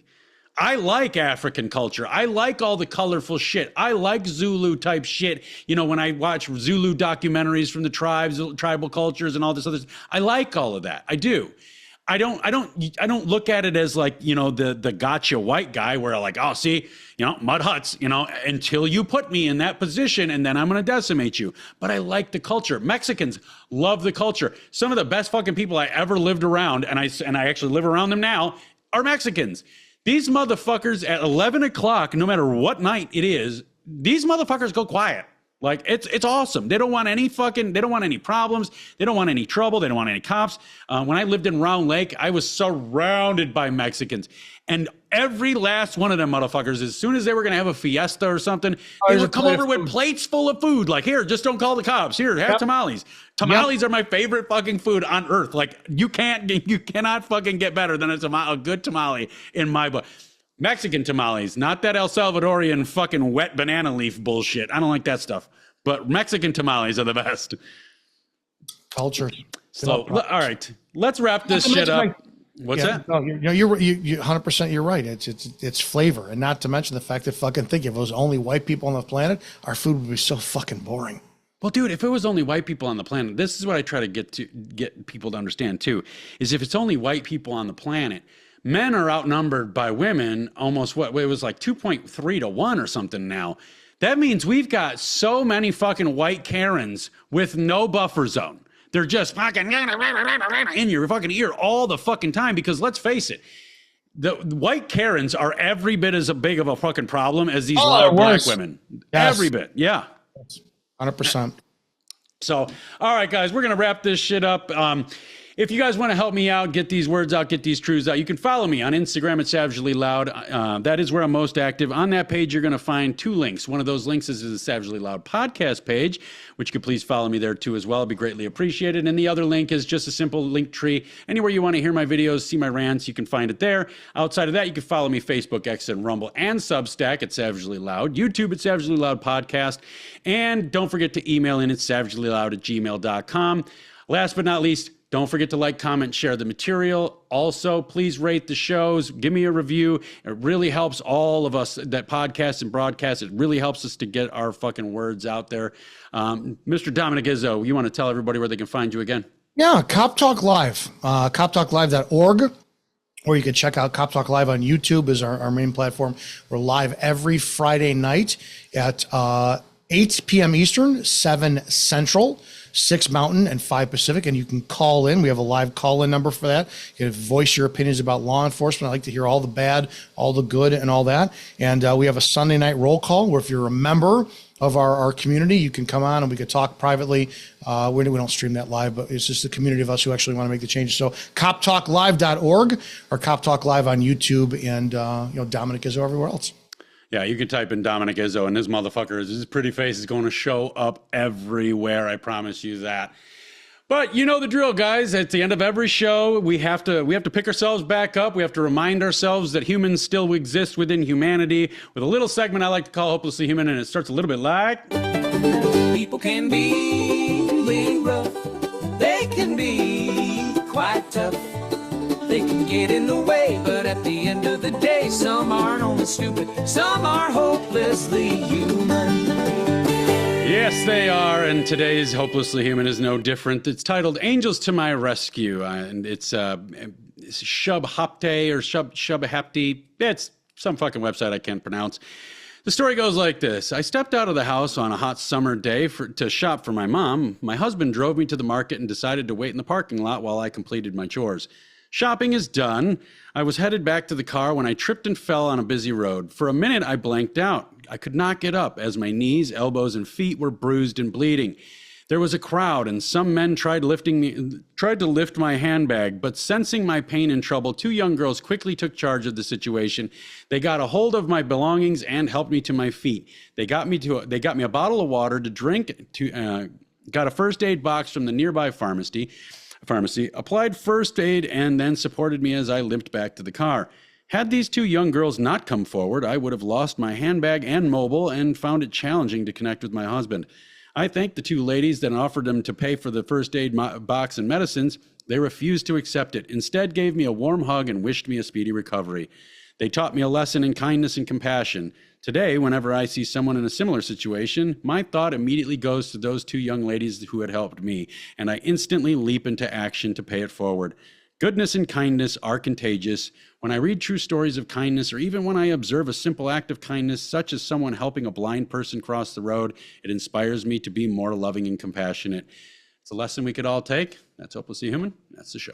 I like African culture. I like all the colorful shit. I like Zulu type shit. When I watch Zulu documentaries from the tribal cultures and all this other stuff, I like all of that. I do. I don't look at it as like, the gotcha white guy where like, oh, see, mud huts, until you put me in that position and then I'm going to decimate you. But I like the culture. Mexicans love the culture. Some of the best fucking people I ever lived around, and I actually live around them now, are Mexicans. These motherfuckers at 11 o'clock, no matter what night it is, these motherfuckers go quiet. Like it's awesome. They don't want any problems. They don't want any trouble. They don't want any cops. When I lived in Round Lake, I was surrounded by Mexicans, and every last one of them motherfuckers, as soon as they were going to have a fiesta or something, they would come over with plates full of food. Like, here, just don't call the cops. Here, have tamales. Tamales are my favorite fucking food on earth. Like, you cannot fucking get better than a good tamale in my book. Mexican tamales, not that El Salvadorian fucking wet banana leaf bullshit. I don't like that stuff. But Mexican tamales are the best. Culture. So, all right, let's wrap this shit up. What's that? No, you're 100%. You're right. It's flavor, and not to mention the fact that fucking think if it was only white people on the planet, our food would be so fucking boring. Well, dude, if it was only white people on the planet, this is what I try to get people to understand too, is if it's only white people on the planet, men are outnumbered by women almost it was like 2.3 to 1 or something now. That means we've got so many fucking white Karens with no buffer zone. They're just fucking in your fucking ear all the fucking time, because let's face it, the white Karens are every bit as big of a fucking problem as these loud black women. Yes. Every bit. Yeah. 100%. So, all right, guys, we're going to wrap this shit up. If you guys want to help me out, get these words out, get these truths out, you can follow me on Instagram at Savagely Loud. That is where I'm most active. On that page, you're going to find 2 links. One of those links is the Savagely Loud podcast page, which you could please follow me there too as well. It'd be greatly appreciated. And the other link is just a simple link tree. Anywhere you want to hear my videos, see my rants, you can find it there. Outside of that, you can follow me Facebook, X, and Rumble, and Substack at Savagely Loud, YouTube at Savagely Loud Podcast. And don't forget to email in at savagelyloud@gmail.com. Last but not least, Don't forget to like, comment, share the material. Also, please rate the shows. Give me a review. It really helps all of us that podcast and broadcast. It really helps us to get our fucking words out there. Mr. Dominick Izzo, you want to tell everybody where they can find you again? Yeah, Cop Talk Live, coptalklive.org, or you can check out Cop Talk Live on YouTube is our main platform. We're live every Friday night at 8 p.m. Eastern, 7 Central, 6 Mountain, and 5 Pacific. And you can call in. We have a live call-in number for that. You can voice your opinions about law enforcement. I like to hear all the bad, all the good, and all that. And we have a Sunday night roll call where if you're a member of our community, you can come on and we could talk privately. We don't stream that live, but it's just the community of us who actually want to make the changes. So coptalklive.org or Cop Talk Live on YouTube and Dominick Izzo everywhere else. Yeah, you can type in Dominick Izzo and his pretty face is going to show up everywhere. I promise you that. But you know the drill, guys. At the end of every show, we have to pick ourselves back up. We have to remind ourselves that humans still exist within humanity with a little segment I like to call Hopelessly Human, and it starts a little bit like... People can be really rough. They can be quite tough. They can get in the way, but at the end of the day, some aren't only stupid, some are hopelessly human. Yes, they are, and today's Hopelessly Human is no different. It's titled Angels to My Rescue, and it's Shub Hapte or Shub Hapti. It's some fucking website I can't pronounce. The story goes like this. I stepped out of the house on a hot summer day to shop for my mom. My husband drove me to the market and decided to wait in the parking lot while I completed my chores. Shopping is done. I was headed back to the car when I tripped and fell on a busy road. For a minute, I blanked out. I could not get up as my knees, elbows, and feet were bruised and bleeding. There was a crowd, and some men tried to lift my handbag, but sensing my pain and trouble, 2 young girls quickly took charge of the situation. They got a hold of my belongings and helped me to my feet. They got me a bottle of water to drink, got a first aid box from the nearby pharmacy, applied first aid, and then supported me as I limped back to the car. Had these 2 young girls not come forward, I would have lost my handbag and mobile and found it challenging to connect with my husband. I thanked the 2 ladies, then offered them to pay for the first aid box and medicines. They refused to accept it, instead gave me a warm hug and wished me a speedy recovery. They taught me a lesson in kindness and compassion. Today, whenever I see someone in a similar situation, my thought immediately goes to those 2 young ladies who had helped me, and I instantly leap into action to pay it forward. Goodness and kindness are contagious. When I read true stories of kindness, or even when I observe a simple act of kindness, such as someone helping a blind person cross the road, it inspires me to be more loving and compassionate. It's a lesson we could all take. That's Hopelessly Human. That's the show.